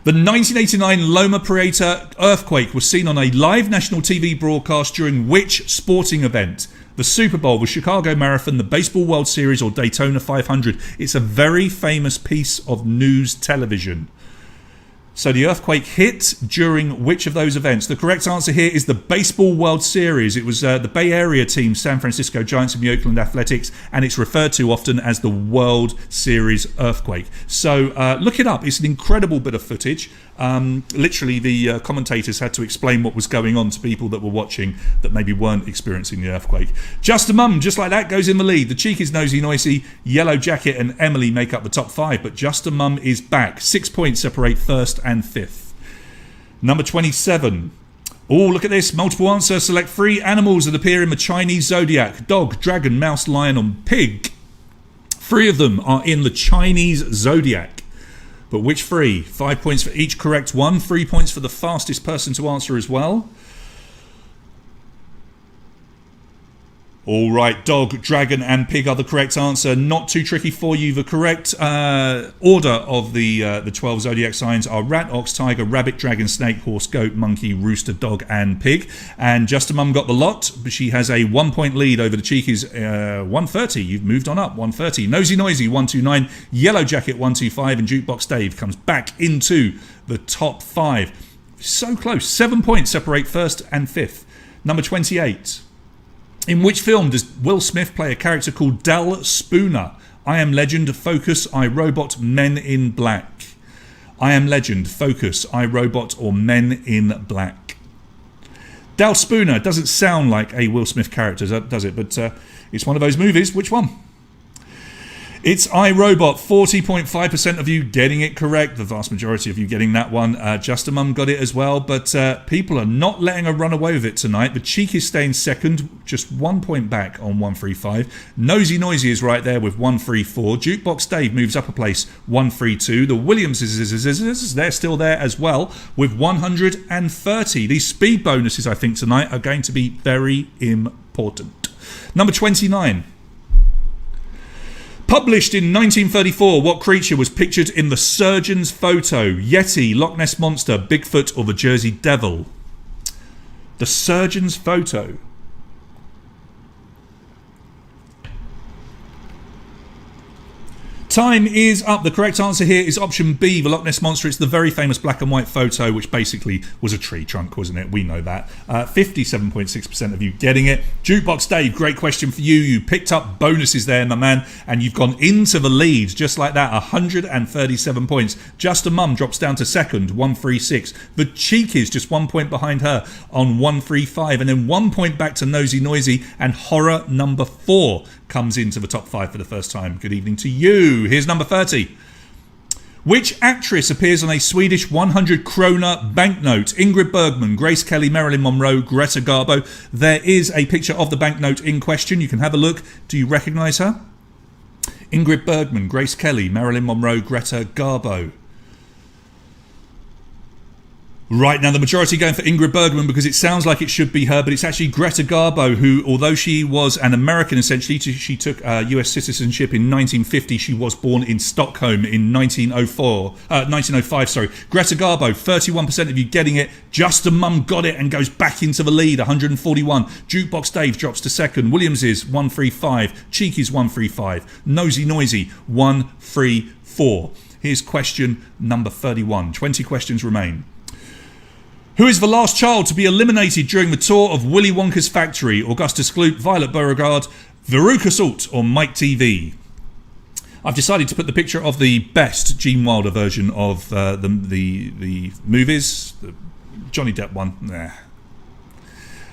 The 1989 Loma Prieta earthquake was seen on a live national TV broadcast during which sporting event? The Super Bowl, the Chicago Marathon, the Baseball World Series or Daytona 500? It's a very famous piece of news television. So the earthquake hit during which of those events? The correct answer here is the Baseball World Series. It was the Bay Area team, San Francisco Giants and the Oakland Athletics, and it's referred to often as the World Series earthquake. So look it up. It's an incredible bit of footage. Literally, the commentators had to explain what was going on to people that were watching that maybe weren't experiencing the earthquake. Just a Mum, just like that, goes in the lead. The Cheekies, Nosy Noisy, Yellow Jacket and Emily make up the top 5, but Just a Mum is back. 6 points separate first and fifth. Number 27. Oh, look at this. Multiple answer. Select 3 animals that appear in the Chinese zodiac. Dog, dragon, mouse, lion and pig. 3 of them are in the Chinese zodiac. But which 3? 5 points for each correct one. 3 points for the fastest person to answer as well. All right, dog, dragon and pig are the correct answer. Not too tricky for you. The correct order of the 12 zodiac signs are rat, ox, tiger, rabbit, dragon, snake, horse, goat, monkey, rooster, dog and pig. And Just a Mum got the lot, but she has a 1 point lead over the Cheekies. 130, you've moved on up. 130. Nosy Noisy, 129. Yellow Jacket, 125. And Jukebox Dave comes back into the top 5. So close. 7 points separate first and fifth. Number 28. In which film does Will Smith play a character called Dal Spooner? I Am Legend, Focus, I, Robot, Men in Black. I Am Legend, Focus, I, Robot or Men in Black. Dal Spooner doesn't sound like a Will Smith character, does it? But it's one of those movies. Which one? It's iRobot, 40.5% of you getting it correct. The vast majority of you getting that one. Just a Mum got it as well, but people are not letting her run away with it tonight. The Cheek is staying second, just 1 point back on 135. Nosy Noisy is right there with 134. Jukebox Dave moves up a place, 132. The Williams they're still there as well with 130. These speed bonuses, I think, tonight are going to be very important. Number 29. Published in 1934, what creature was pictured in the surgeon's photo? Yeti, Loch Ness Monster, Bigfoot, or the Jersey Devil? The surgeon's photo. Time is up. The correct answer here is option B, the Loch Ness Monster. It's the very famous black and white photo, which basically was a tree trunk, wasn't it? We know that. 57.6% of you getting it. Jukebox Dave, great question for you. You picked up bonuses there, my man, and you've gone into the lead just like that, 137 points. Just a Mum drops down to second, 136. The Cheek is just 1 point behind her on 135, and then 1 point back to Nosy Noisy, and Horror number 4 comes into the top 5 for the first time. Good evening to you. Here's number 30. Which actress appears on a Swedish 100 Kroner banknote? Ingrid Bergman, Grace Kelly, Marilyn Monroe, Greta Garbo. There is a picture of the banknote in question. You can have a look. Do you recognise her? Ingrid Bergman, Grace Kelly, Marilyn Monroe, Greta Garbo. Right, now the majority going for Ingrid Bergman because it sounds like it should be her, but it's actually Greta Garbo, who, although she was an American essentially, she took US citizenship in 1950. She was born in Stockholm in 1905. Greta Garbo, 31% of you getting it. Just a Mum got it and goes back into the lead, 141. Jukebox Dave drops to second. Williams is 135. Cheeky's 135. Nosy Noisy 134. Here's question number 31. 20 questions remain. Who is the last child to be eliminated during the tour of Willy Wonka's factory? Augustus Gloop, Violet Beauregard, Veruca Salt, or Mike TV? I've decided to put the picture of the best Gene Wilder version of the movies. The Johnny Depp one. Nah.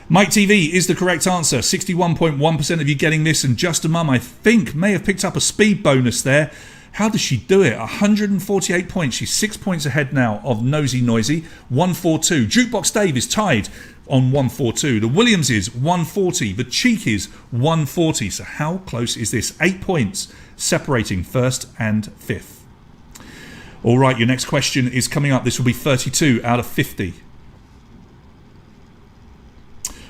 Mike TV is the correct answer. 61.1% of you getting this, and Just a Mum, I think, may have picked up a speed bonus there. How does she do it? 148 points. She's 6 points ahead now of Nosy Noisy. 142. Jukebox Dave is tied on 142. The Williams is 140. The Cheek is 140. So how close is this? 8 points separating first and fifth. All right, your next question is coming up. This will be 32 out of 50.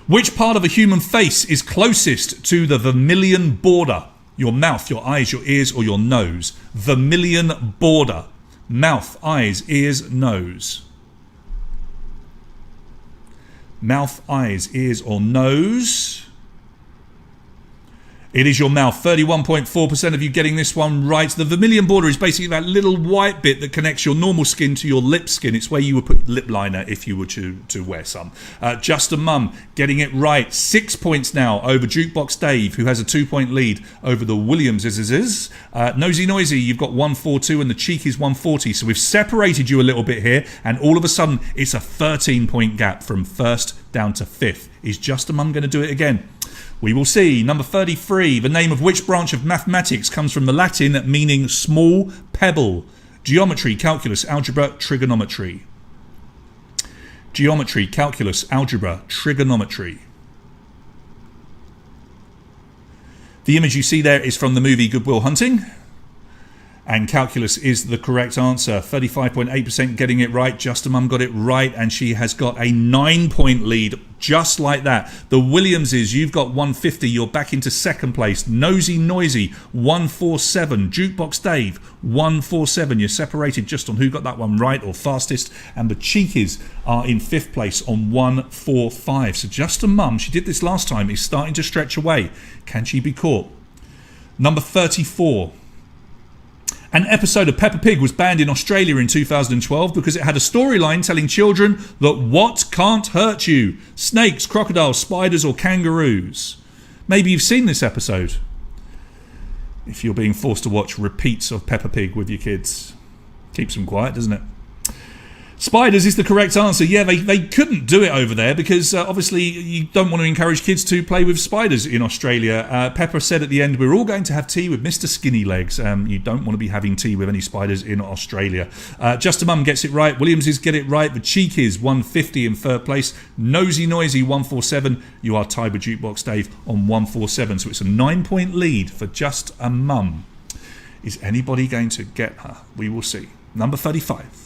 Which part of a human face is closest to the Vermilion Border? Your mouth, your eyes, your ears, or your nose? Vermilion Border. Mouth, eyes, ears, nose. Mouth, eyes, ears, or nose. It is your mouth. 31.4% of you getting this one right. The Vermilion Border is basically that little white bit that connects your normal skin to your lip skin. It's where you would put lip liner if you were to wear some. Just a Mum getting it right. 6 points now over Jukebox Dave, who has a 2 point lead over the Williams. Nosy Noisy, you've got 142, and the Cheek is 140. So we've separated you a little bit here, and all of a sudden it's a 13 point gap from first down to fifth. Is Just a Mum going to do it again? We will see. Number 33. The name of which branch of mathematics comes from the Latin meaning small pebble? Geometry, calculus, algebra, trigonometry. Geometry, calculus, algebra, trigonometry. The image you see there is from the movie Good Will Hunting. And calculus is the correct answer. 35.8% getting it right. Just a Mum got it right, and she has got a 9 point lead just like that. The Williamses, you've got 150. You're back into second place. Nosy Noisy, 147. Jukebox Dave, 147. You're separated just on who got that one right or fastest. And the Cheekies are in fifth place on 145. So Just a Mum, she did this last time, is starting to stretch away. Can she be caught? Number 34. An episode of Peppa Pig was banned in Australia in 2012 because it had a storyline telling children that what can't hurt you? Snakes, crocodiles, spiders, or kangaroos. Maybe you've seen this episode. If you're being forced to watch repeats of Peppa Pig with your kids. Keeps them quiet, doesn't it? Spiders is the correct answer. Yeah, they couldn't do it over there because obviously you don't want to encourage kids to play with spiders in Australia. Pepper said at the end, we're all going to have tea with Mr. Skinny Legs. You don't want to be having tea with any spiders in Australia. Just a Mum gets it right. Williams's get it right. The Cheekies 150 in third place. Nosy Noisy 147. You are tied with Jukebox Dave on 147. So it's a 9-point lead for Just a Mum. Is anybody going to get her? We will see. Number 35.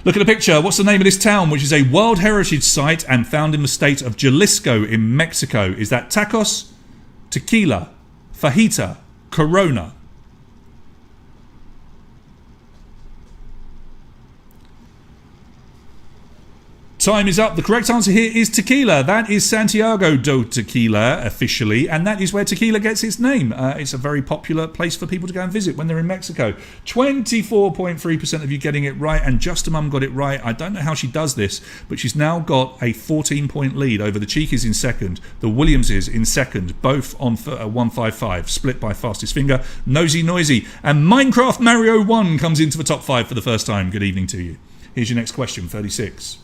Look at the picture. What's the name of this town, which is a World Heritage Site and found in the state of Jalisco in Mexico? Is that tacos, tequila, fajita, Corona? Time is up. The correct answer here is tequila. That is Santiago do Tequila officially, and that is where tequila gets its name. It's a very popular place for people to go and visit when they're in Mexico. 24.3% of you getting it right, and Just a Mum got it right. I don't know how she does this, but she's now got a 14-point lead over the Cheekies in second, the Williamses in second, both on 155, split by fastest finger. Nosy Noisy and Minecraft Mario 1 comes into the top 5 for the first time. Good evening to you. Here's your next question, 36.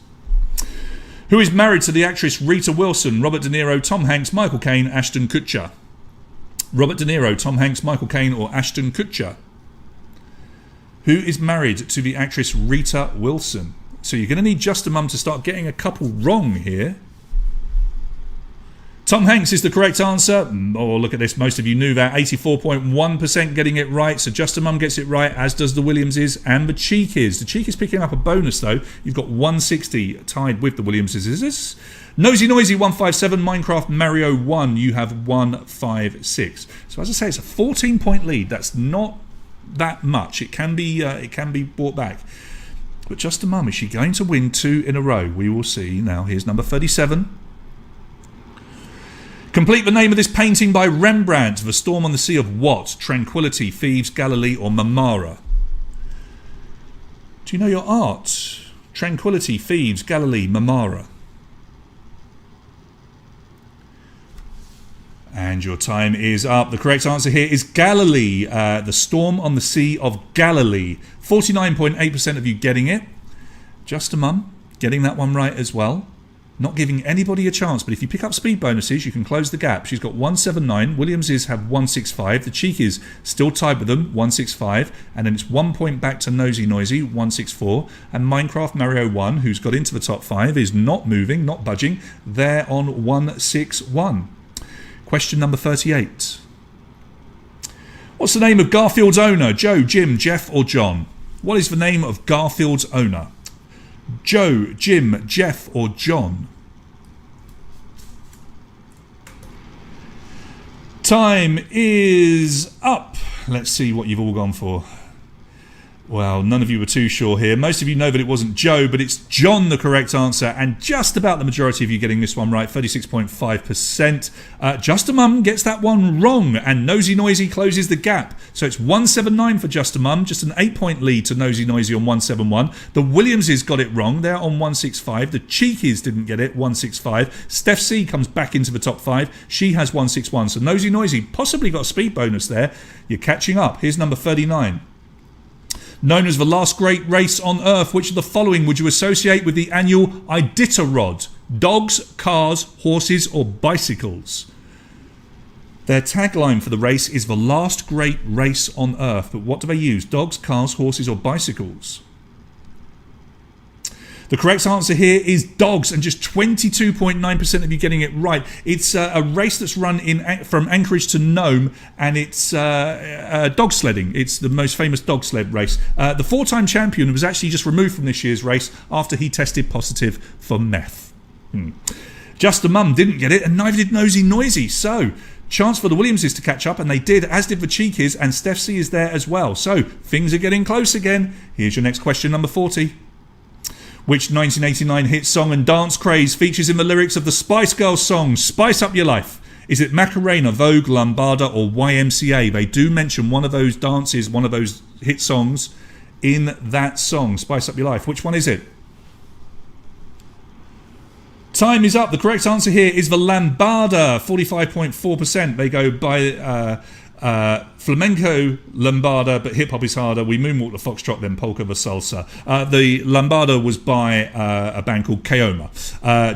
Who is married to the actress Rita Wilson? Robert De Niro, Tom Hanks, Michael Caine, Ashton Kutcher. Robert De Niro, Tom Hanks, Michael Caine or Ashton Kutcher? Who is married to the actress Rita Wilson? So you're going to need Just a Mum to start getting a couple wrong here. Tom Hanks is the correct answer. Oh, look at this. Most of you knew that. 84.1% getting it right. So Just a Mum gets it right, as does the Williamses and the Cheekies. The Cheekies picking up a bonus, though. You've got 160 tied with the Williamses. Is this? Nosy Noisy 157. Minecraft Mario 1. You have 156. So as I say, it's a 14-point lead. That's not that much. It can be brought back. But Just a Mum, is she going to win 2 in a row? We will see. Now, here's number 37. Complete the name of this painting by Rembrandt. The Storm on the Sea of what? Tranquility, Thieves, Galilee or Marmara? Do you know your art? Tranquility, Thieves, Galilee, Marmara. And your time is up. The correct answer here is Galilee. The Storm on the Sea of Galilee. 49.8% of you getting it. Just a Mum getting that one right as well. Not giving anybody a chance, but if you pick up speed bonuses, you can close the gap. She's got 179. Williamses have 165. The Cheekies still tied with them, 165. And then it's 1 point back to Nosy Noisy, 164. And Minecraft Mario 1, who's got into the top 5, is not moving, not budging. They're on 161. Question number 38. What's the name of Garfield's owner? Joe, Jim, Jeff or John? What is the name of Garfield's owner? Joe, Jim, Jeff or John? Time is up. Let's see what you've all gone for. Well, none of you were too sure here. Most of you know that it wasn't Joe, but it's John the correct answer, and just about the majority of you getting this one right, 36.5%. Just a Mum gets that one wrong, and Nosy Noisy closes the gap. So it's 179 for Just a Mum, just an 8-point lead to Nosy Noisy on 171. The Williamses got it wrong, they're on 165. The Cheekies didn't get it, 165. Steph C comes back into the top 5. She has 161. So Nosy Noisy possibly got a speed bonus there. You're catching up. Here's number 39. Known as the last great race on Earth, which of the following would you associate with the annual Iditarod? Dogs, cars, horses or bicycles? Their tagline for the race is the last great race on Earth. But what do they use? Dogs, cars, horses or bicycles? The correct answer here is dogs, and just 22.9% of you getting it right. It's a race that's run from Anchorage to Nome, and it's dog sledding. It's the most famous dog sled race. The 4-time champion was actually just removed from this year's race after he tested positive for meth. Just a Mum didn't get it, and neither did Nosy Noisy. So, chance for the Williamses to catch up, and they did, as did the Cheekies, and Steph C is there as well. So, things are getting close again. Here's your next question, number 40. Which 1989 hit song and dance craze features in the lyrics of the Spice Girls song Spice Up Your Life? Is it Macarena, Vogue, Lambada or YMCA? They do mention one of those dances, one of those hit songs in that song, Spice Up Your Life. Which one is it? Time is up. The correct answer here is the Lambada, 45.4%. They go by Flamenco, lambada, but hip hop is harder. We moonwalk the foxtrot, then polka the salsa. The lambada was by a band called Keoma.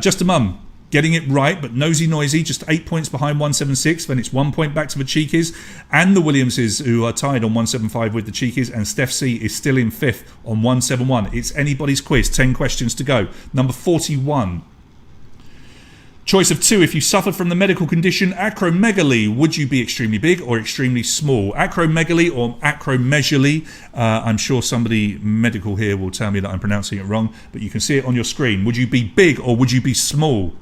Just a Mum, getting it right, but Nosy Noisy, just 8 points behind 176. Then it's 1 point back to the Cheekies and the Williamses, who are tied on 175 with the Cheekies, and Steph C is still in fifth on 171. It's anybody's quiz, 10 questions to go. Number 41. Choice of two. If you suffered from the medical condition acromegaly, would you be extremely big or extremely small? Acromegaly or acromegaly. I'm sure somebody medical here will tell me that I'm pronouncing it wrong, but you can see it on your screen. Would you be big or would you be small?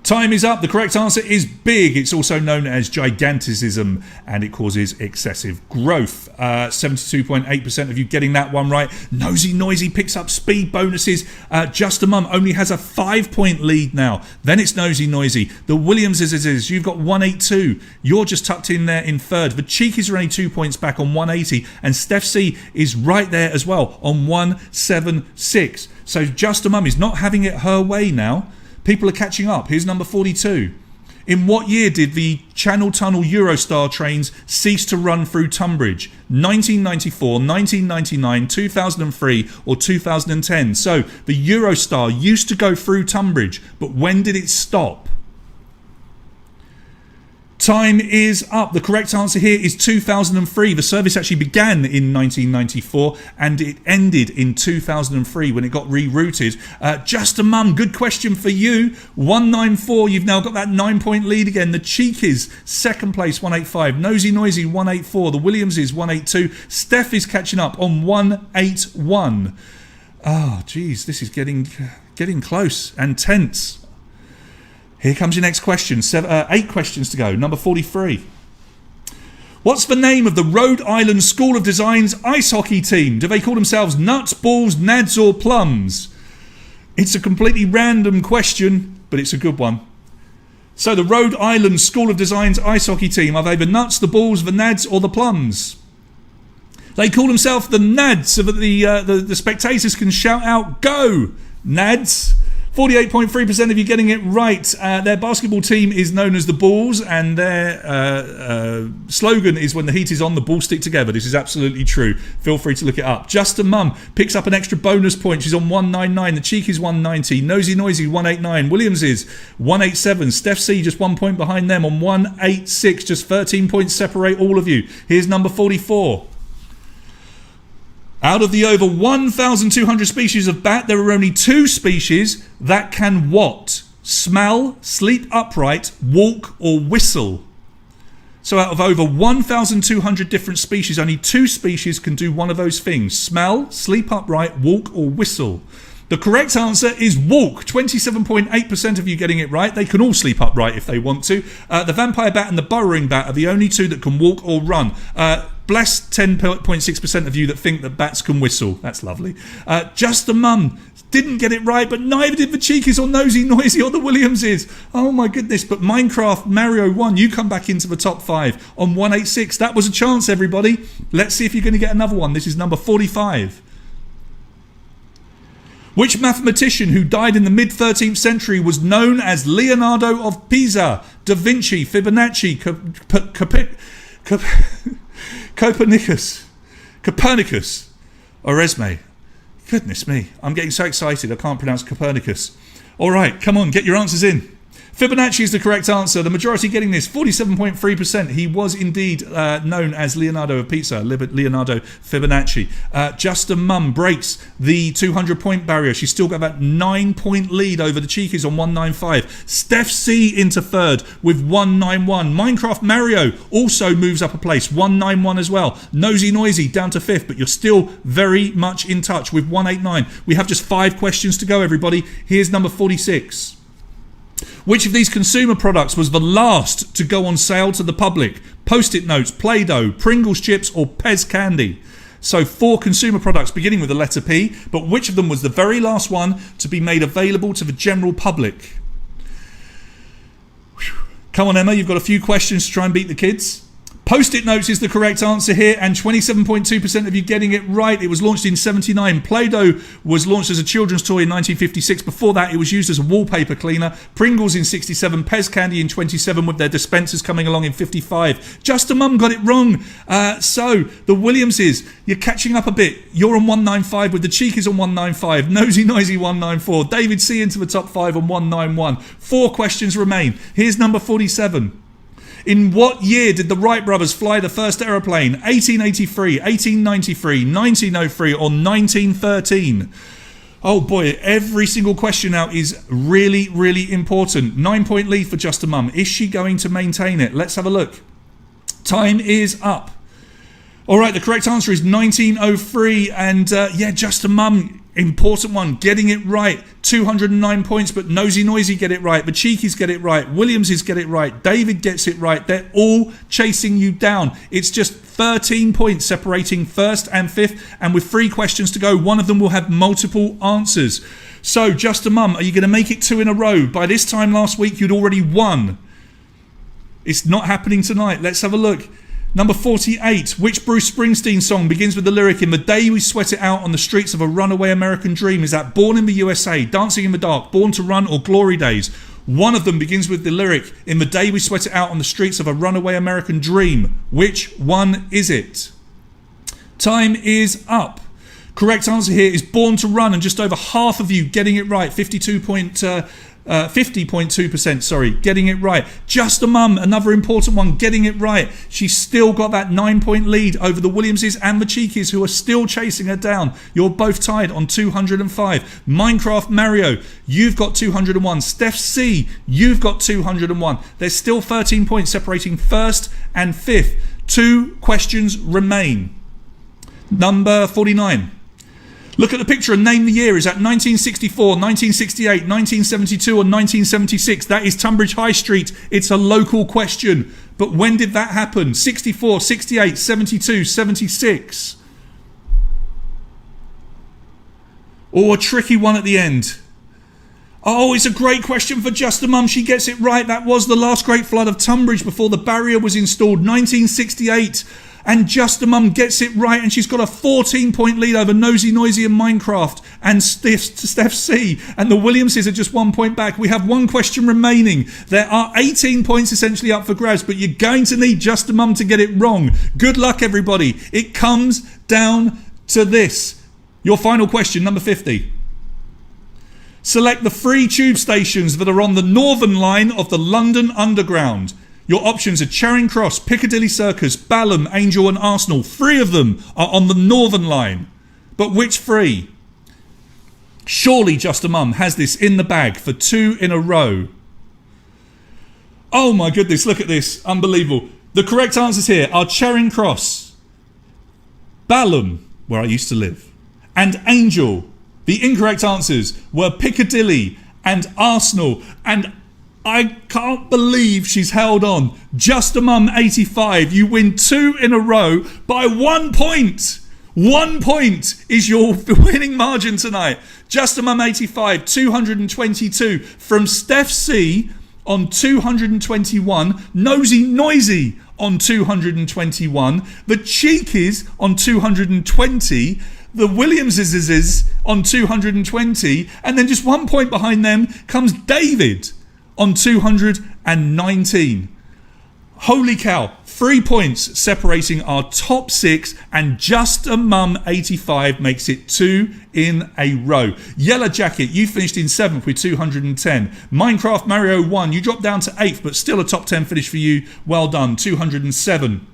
Time is up. The correct answer is big. It's also known as giganticism, and it causes excessive growth. 72.8% of you getting that one right. Nosy Noisy picks up speed bonuses. Just a Mum only has a 5-point lead now. Then it's Nosy Noisy. The Williamses, you've got 182. You're just tucked in there in third. The Cheekies are only 2 points back on 180, and Steph C is right there as well on 176. So Just a Mum is not having it her way now. People are catching up. Here's number 42. In what year did the Channel Tunnel Eurostar trains cease to run through Tonbridge? 1994, 1999, 2003 or 2010? So the Eurostar used to go through Tonbridge, but when did it stop? Time is up. The correct answer here is 2003. The service actually began in 1994 and it ended in 2003 when it got rerouted. Just a Mum, good question for you. 194. You've now got that 9-point lead again. The Cheekies, second place, 185. Nosy Noisy, 184. The Williamses, 182. Steph is catching up on 181. Oh, geez, this is getting close and tense. Here comes your next question. 8 questions to go. Number 43. What's the name of the Rhode Island School of Design's ice hockey team? Do they call themselves Nuts, Balls, Nads or Plums? It's a completely random question, but it's a good one. So the Rhode Island School of Design's ice hockey team, are they the Nuts, the Balls, the Nads or the Plums? They call themselves the Nads so that the spectators can shout out, "Go, Nads!" 48.3% of you getting it right. Their basketball team is known as the Bulls, and their slogan is "When the heat is on, the Bulls stick together." This is absolutely true. Feel free to look it up. Just a Mum picks up an extra bonus point. She's on 199. The Cheekies 190. Nosy Noisy 189. Williams is 187. Steph C just 1 point behind them on 186. Just 13 points separate all of you. Here's number 44. Out of the over 1,200 species of bat, there are only 2 species that can what? Smell, sleep upright, walk or whistle. So out of over 1,200 different species, only 2 species can do one of those things. Smell, sleep upright, walk or whistle. The correct answer is walk. 27.8% of you getting it right. They can all sleep upright if they want to. The vampire bat and the burrowing bat are the only 2 that can walk or run. Bless 10.6% of you that think that bats can whistle. That's lovely. Just a Mum didn't get it right, but neither did the Cheekies or Nosy Noisy or the Williamses. Oh my goodness. But Minecraft Mario 1, you come back into the top 5 on 186. That was a chance, everybody. Let's see if you're going to get another one. This is number 45. Which mathematician who died in the mid-13th century was known as Leonardo of Pisa, Da Vinci, Fibonacci, Copernicus, or Esme? Goodness me, I'm getting so excited I can't pronounce Copernicus. All right, come on, get your answers in. Fibonacci is the correct answer. The majority getting this, 47.3%. He was indeed known as Leonardo of Pisa, Leonardo Fibonacci. Just a Mum breaks the 200-point barrier. She's still got that 9-point lead over the Cheekies on 195. Steph C into third with 191. Minecraft Mario also moves up a place, 191 as well. Nosy Noisy down to fifth, but you're still very much in touch with 189. We have just 5 questions to go, everybody. Here's number 46. Which of these consumer products was the last to go on sale to the public? Post-it notes, Play-Doh, Pringles chips or Pez candy? So 4 consumer products beginning with the letter P, but which of them was the very last one to be made available to the general public? Come on, Emma, you've got a few questions to try and beat the kids. Post-it notes is the correct answer here, and 27.2% of you getting it right. It was launched in 79. Play-Doh was launched as a children's toy in 1956. Before that, it was used as a wallpaper cleaner. Pringles in 67. Pez Candy in 27, with their dispensers coming along in 55. Just a Mum got it wrong. So, the Williamses, you're catching up a bit. You're on 195, with the Cheekies on 195. Nosy Noisy 194. David C into the top 5 on 191. 4 questions remain. Here's number 47. In what year did the Wright brothers fly the first aeroplane? 1883, 1893, 1903 or 1913? Oh boy, every single question now is really, really important. 9-point lead for Just a Mum. Is she going to maintain it? Let's have a look. Time is up. All right, the correct answer is 1903. And Just a Mum, important one, getting it right. 209 points, but Nosy Noisy get it right. The Cheekies get it right. Williamses get it right. David gets it right. They're all chasing you down. It's just 13 points separating first and fifth. And with 3 questions to go, one of them will have multiple answers. So, Just a Mum, are you going to make it 2 in a row? By this time last week, you'd already won. It's not happening tonight. Let's have a look. Number 48, which Bruce Springsteen song begins with the lyric, "In the day we sweat it out on the streets of a runaway American dream"? Is that Born in the USA, Dancing in the Dark, Born to Run or Glory Days? One of them begins with the lyric, "In the day we sweat it out on the streets of a runaway American dream." Which one is it? Time is up. Correct answer here is Born to Run, and just over half of you getting it right. 50.2%, getting it right. Just a Mum, another important one, getting it right. She's still got that 9-point lead over the Williamses and the Cheekies, who are still chasing her down. You're both tied on 205. Minecraft Mario, you've got 201. Steph C, you've got 201. There's still 13 points separating first and fifth. 2 questions remain. Number 49. Look at the picture and name the year. Is that 1964, 1968, 1972 or 1976? That is Tonbridge High Street. It's a local question. But when did that happen? 64, 68, 72, 76? Or a tricky one at the end. Oh, it's a great question for Just a Mum. She gets it right. That was the last great flood of Tonbridge before the barrier was installed, 1968. And Just a Mum gets it right, and she's got a 14-point lead over Nosy Noisy and Minecraft and Steph C. And the Williamses are just 1 point back. We have 1 question remaining. There are 18 points essentially up for grabs, but you're going to need Just a Mum to get it wrong. Good luck, everybody. It comes down to this. Your final question, number 50. Select the 3 tube stations that are on the northern line of the London Underground. Your options are Charing Cross, Piccadilly Circus, Balham, Angel and Arsenal. 3 of them are on the northern line. But which 3? Surely Just a Mum has this in the bag for 2 in a row. Oh my goodness, look at this. Unbelievable. The correct answers here are Charing Cross, Balham, where I used to live, and Angel. The incorrect answers were Piccadilly and Arsenal, and I can't believe she's held on. Just a Mum 85. You win 2 in a row by 1 point. 1 point is your winning margin tonight. Just a Mum 85, 222 from Steph C on 221. Nosy Noisy on 221. The Cheekies on 220. The Williamses on 220. And then just 1 point behind them comes David on 219. Holy cow, 3 points separating our top 6, and Just a Mum 85 makes it 2 in a row. Yellow Jacket, you finished in 7th with 210. Minecraft Mario 1, you dropped down to 8th, but still a top 10 finish for you. Well done, 207.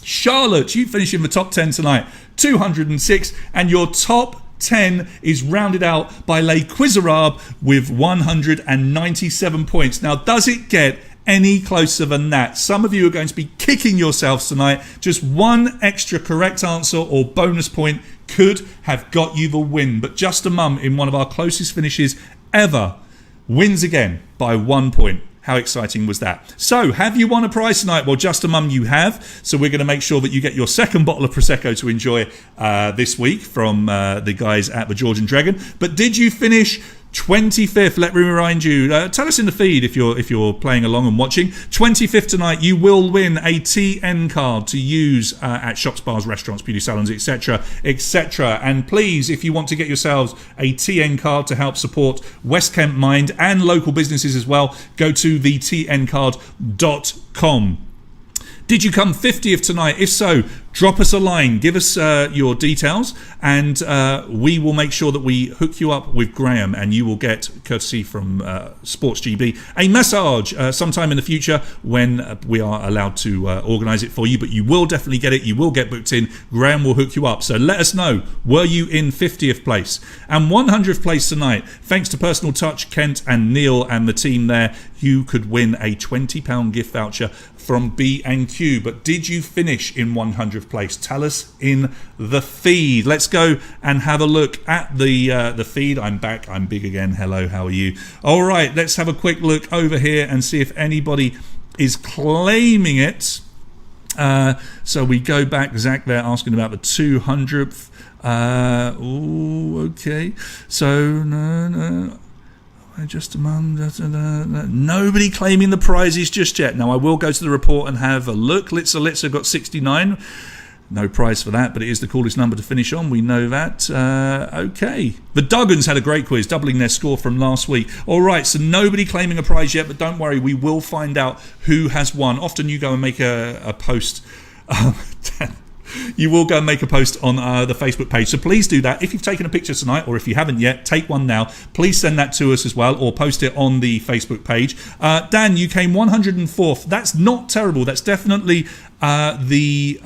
Charlotte, you finish in the top 10 tonight, 206, and your top 10 is rounded out by Les Quisarab with 197 points. Now, does it get any closer than that? Some of you are going to be kicking yourselves tonight. Just 1 extra correct answer or bonus point could have got you the win. But Just a Mum, in one of our closest finishes ever, wins again by 1 point. How exciting was that? So, have you won a prize tonight? Well, Just a Mum, you have. So we're going to make sure that you get your second bottle of Prosecco to enjoy this week from the guys at the George and Dragon. But did you finish 25th, let me remind you, tell us in the feed if you're playing along and watching. 25th tonight, you will win a TN card to use at shops, bars, restaurants, beauty salons, etc., etc. And please, if you want to get yourselves a TN card to help support West Kent Mind and local businesses as well, go to the tncard.com. Did you come 50th tonight? If so, drop us a line, give us your details, and we will make sure that we hook you up with Graham, and you will get, courtesy from Sports GB, a massage sometime in the future when we are allowed to organise it for you. But you will definitely get it. You will get booked in. Graham will hook you up. So let us know, were you in 50th place? And 100th place tonight, thanks to Personal Touch, Kent and Neil and the team there, you could win a £20 gift voucher from B&Q. But did you finish in 100th place? Tell us in the feed. Let's go and have a look at the feed. I'm back. I'm big again. Hello, how are you? All right, let's have a quick look over here and see if anybody is claiming it. So we go back. Zach there asking about the 200th. Okay. So no. Just a moment. Nobody claiming the prizes just yet. Now I will go to the report and have a look. Litza got 69. No prize for that, but it is the coolest number to finish on. We know that. Okay. The Duggans had a great quiz, doubling their score from last week. All right, so nobody claiming a prize yet, but don't worry, we will find out who has won. Often you go and make a post. You will go and make a post on the Facebook page. So please do that. If you've taken a picture tonight, or if you haven't yet, take one now. Please send that to us as well, or post it on the Facebook page. Dan, you came 104th. That's not terrible. That's definitely the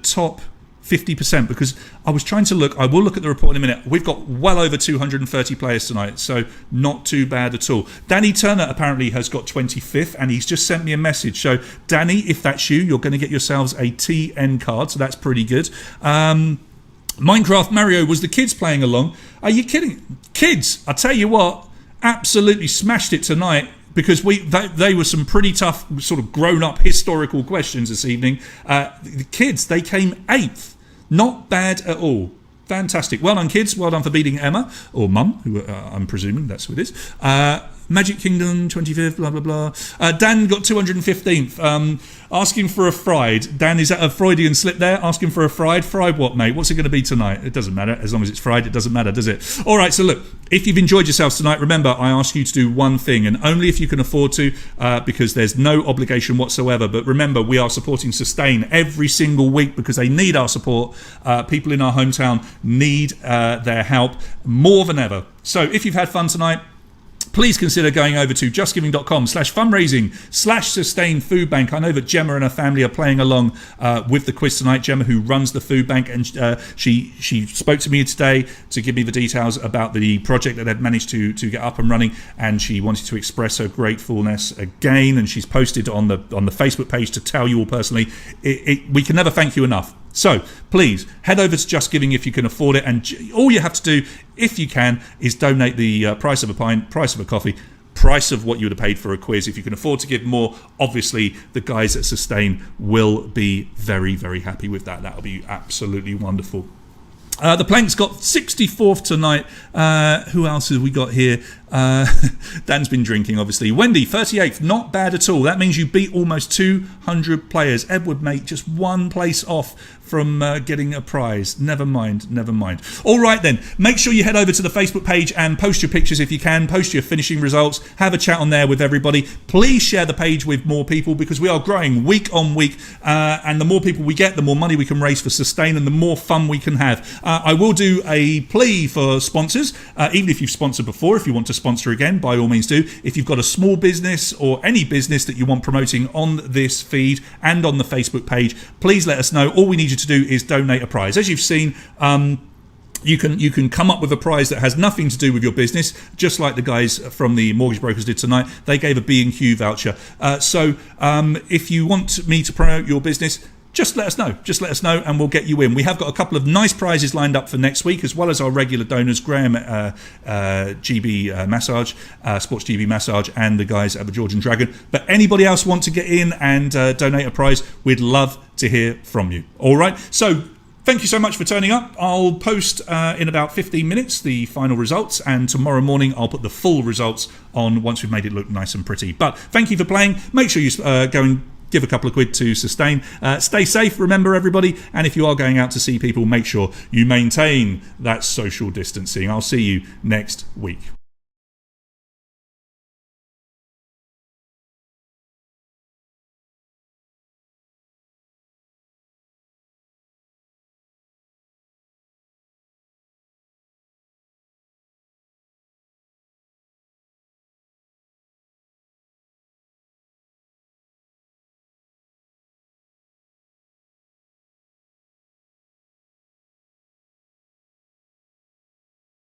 top 50%, because I was trying to look. I will look at the report in a minute. We've got well over 230 players tonight, so not too bad at all. Danny Turner apparently has got 25th, and he's just sent me a message. So Danny, if that's you, you're going to get yourselves a TN card, so that's pretty good. Minecraft Mario, was the kids playing along? Are you kidding? Kids, I tell you what, absolutely smashed it tonight. Because they were some pretty tough, sort of grown-up historical questions this evening. The kids, they came 8th. Not bad at all. Fantastic. Well done, kids. Well done for beating Emma, or Mum, who I'm presuming that's who it is. Magic Kingdom, 25th, blah, blah, blah. Dan got 215th. Asking for a fried. Dan, is that a Freudian slip there? Asking for a fried? Fried what, mate? What's it going to be tonight? It doesn't matter. As long as it's fried, it doesn't matter, does it? All right, so look, if you've enjoyed yourselves tonight, remember, I ask you to do one thing, and only if you can afford to, because there's no obligation whatsoever. But remember, we are supporting Sustain every single week because they need our support. People in our hometown need their help more than ever. So if you've had fun tonight, please consider going over to justgiving.com/fundraising/sustain food bank. I know that Gemma and her family are playing along with the quiz tonight. Gemma, who runs the food bank, and she spoke to me today to give me the details about the project that they've managed to get up and running, and she wanted to express her gratefulness again, and she's posted on the Facebook page to tell you all personally. We can never thank you enough. So please head over to Just Giving if you can afford it, and all you have to do, if you can, is donate the price of a pint, price of a coffee, price of what you would have paid for a quiz. If you can afford to give more, obviously the guys at Sustain will be very, very happy with that. That'll be absolutely wonderful. The Plank's got 64th tonight. Who else have we got here? Dan's been drinking, obviously. Wendy, 38th. Not bad at all. That means you beat almost 200 players. Edward, mate, just one place off from getting a prize. Never mind. All right, then. Make sure you head over to the Facebook page and post your pictures if you can. Post your finishing results. Have a chat on there with everybody. Please share the page with more people, because we are growing week on week. And the more people we get, the more money we can raise for Sustain and the more fun we can have. I will do a plea for sponsors. Even if you've sponsored before, if you want to sponsor again, by all means do. If you've got a small business or any business that you want promoting on this feed and on the Facebook page, please let us know. All we need you to do is donate a prize. As you've seen, you can come up with a prize that has nothing to do with your business, just like the guys from the Mortgage Brokers did tonight. They gave a B&Q voucher. So if you want me to promote your business, just let us know, and we'll get you in. We have got a couple of nice prizes lined up for next week, as well as our regular donors, Graham GB Massage, Sports GB Massage, and the guys at the Georgian Dragon. But anybody else want to get in and donate a prize, we'd love to hear from you. All right, so Thank you so much for turning up. I'll post in about 15 minutes the final results, and tomorrow morning I'll put the full results on once we've made it look nice and pretty. But thank you for playing. Make sure you go and give a couple of quid to Sustain. Stay safe, remember, everybody, and if you are going out to see people, make sure you maintain that social distancing. I'll see you next week.